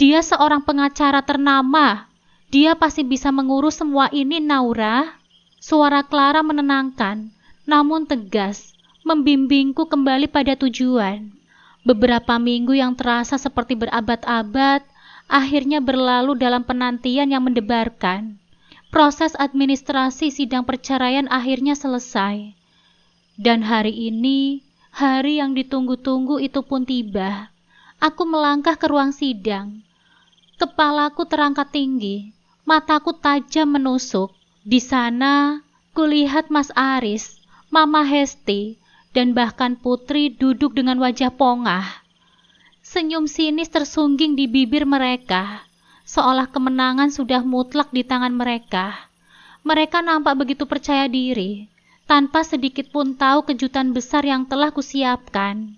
Dia seorang pengacara ternama. Dia pasti bisa mengurus semua ini, Naura." Suara Clara menenangkan, namun tegas, membimbingku kembali pada tujuan. Beberapa minggu yang terasa seperti berabad-abad, akhirnya berlalu dalam penantian yang mendebarkan. Proses administrasi sidang perceraian akhirnya selesai. Dan hari ini, hari yang ditunggu-tunggu itu pun tiba. Aku melangkah ke ruang sidang. Kepalaku terangkat tinggi. Mataku tajam menusuk. Di sana, kulihat Mas Aris, Mama Hesti, dan bahkan Putri duduk dengan wajah pongah. Senyum sinis tersungging di bibir mereka. seolah kemenangan sudah mutlak di tangan mereka. Mereka nampak begitu percaya diri, tanpa sedikit pun tahu kejutan besar yang telah kusiapkan.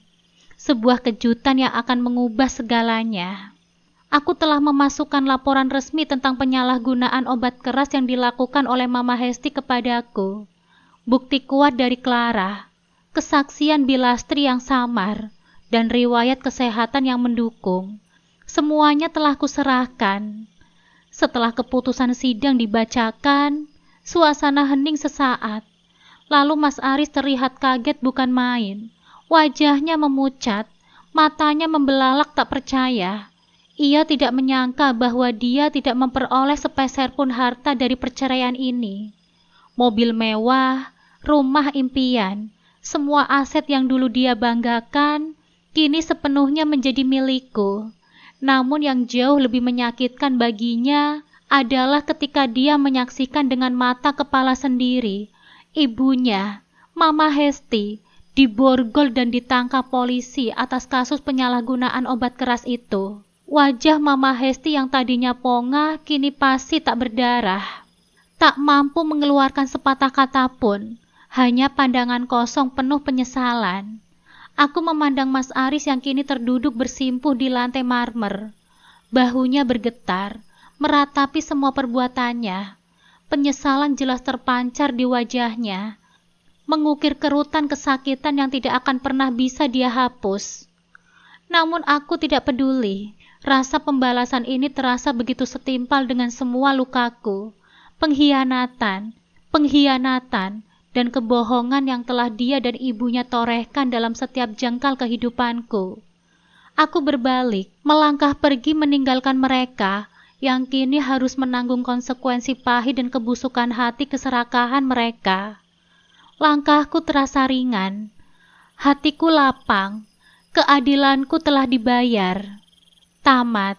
Sebuah kejutan yang akan mengubah segalanya. Aku telah memasukkan laporan resmi tentang penyalahgunaan obat keras yang dilakukan oleh Mama Hesti kepadaku. Bukti kuat dari Clara, kesaksian Bilastri yang samar, dan riwayat kesehatan yang mendukung. Semuanya telah kuserahkan. Setelah keputusan sidang dibacakan, suasana hening sesaat. Lalu Mas Aris terlihat kaget bukan main. Wajahnya memucat, matanya membelalak tak percaya. Ia tidak menyangka bahwa dia tidak memperoleh sepeser pun harta dari perceraian ini. Mobil mewah, rumah impian, semua aset yang dulu dia banggakan, kini sepenuhnya menjadi milikku. Namun yang jauh lebih menyakitkan baginya adalah ketika dia menyaksikan dengan mata kepala sendiri, ibunya, Mama Hesti, diborgol dan ditangkap polisi atas kasus penyalahgunaan obat keras itu. Wajah Mama Hesti yang tadinya pongah kini pasti tak berdarah. Tak mampu mengeluarkan sepatah kata pun, hanya pandangan kosong penuh penyesalan. Aku memandang Mas Aris yang kini terduduk bersimpuh di lantai marmer. Bahunya bergetar, meratapi semua perbuatannya. Penyesalan jelas terpancar di wajahnya, mengukir kerutan kesakitan yang tidak akan pernah bisa dia hapus. Namun aku tidak peduli. Rasa pembalasan ini terasa begitu setimpal dengan semua lukaku. Pengkhianatan, dan kebohongan yang telah dia dan ibunya torehkan dalam setiap jengkal kehidupanku. Aku berbalik, melangkah pergi meninggalkan mereka, yang kini harus menanggung konsekuensi pahit dan kebusukan hati keserakahan mereka. Langkahku terasa ringan, hatiku lapang, keadilanku telah dibayar. Tamat.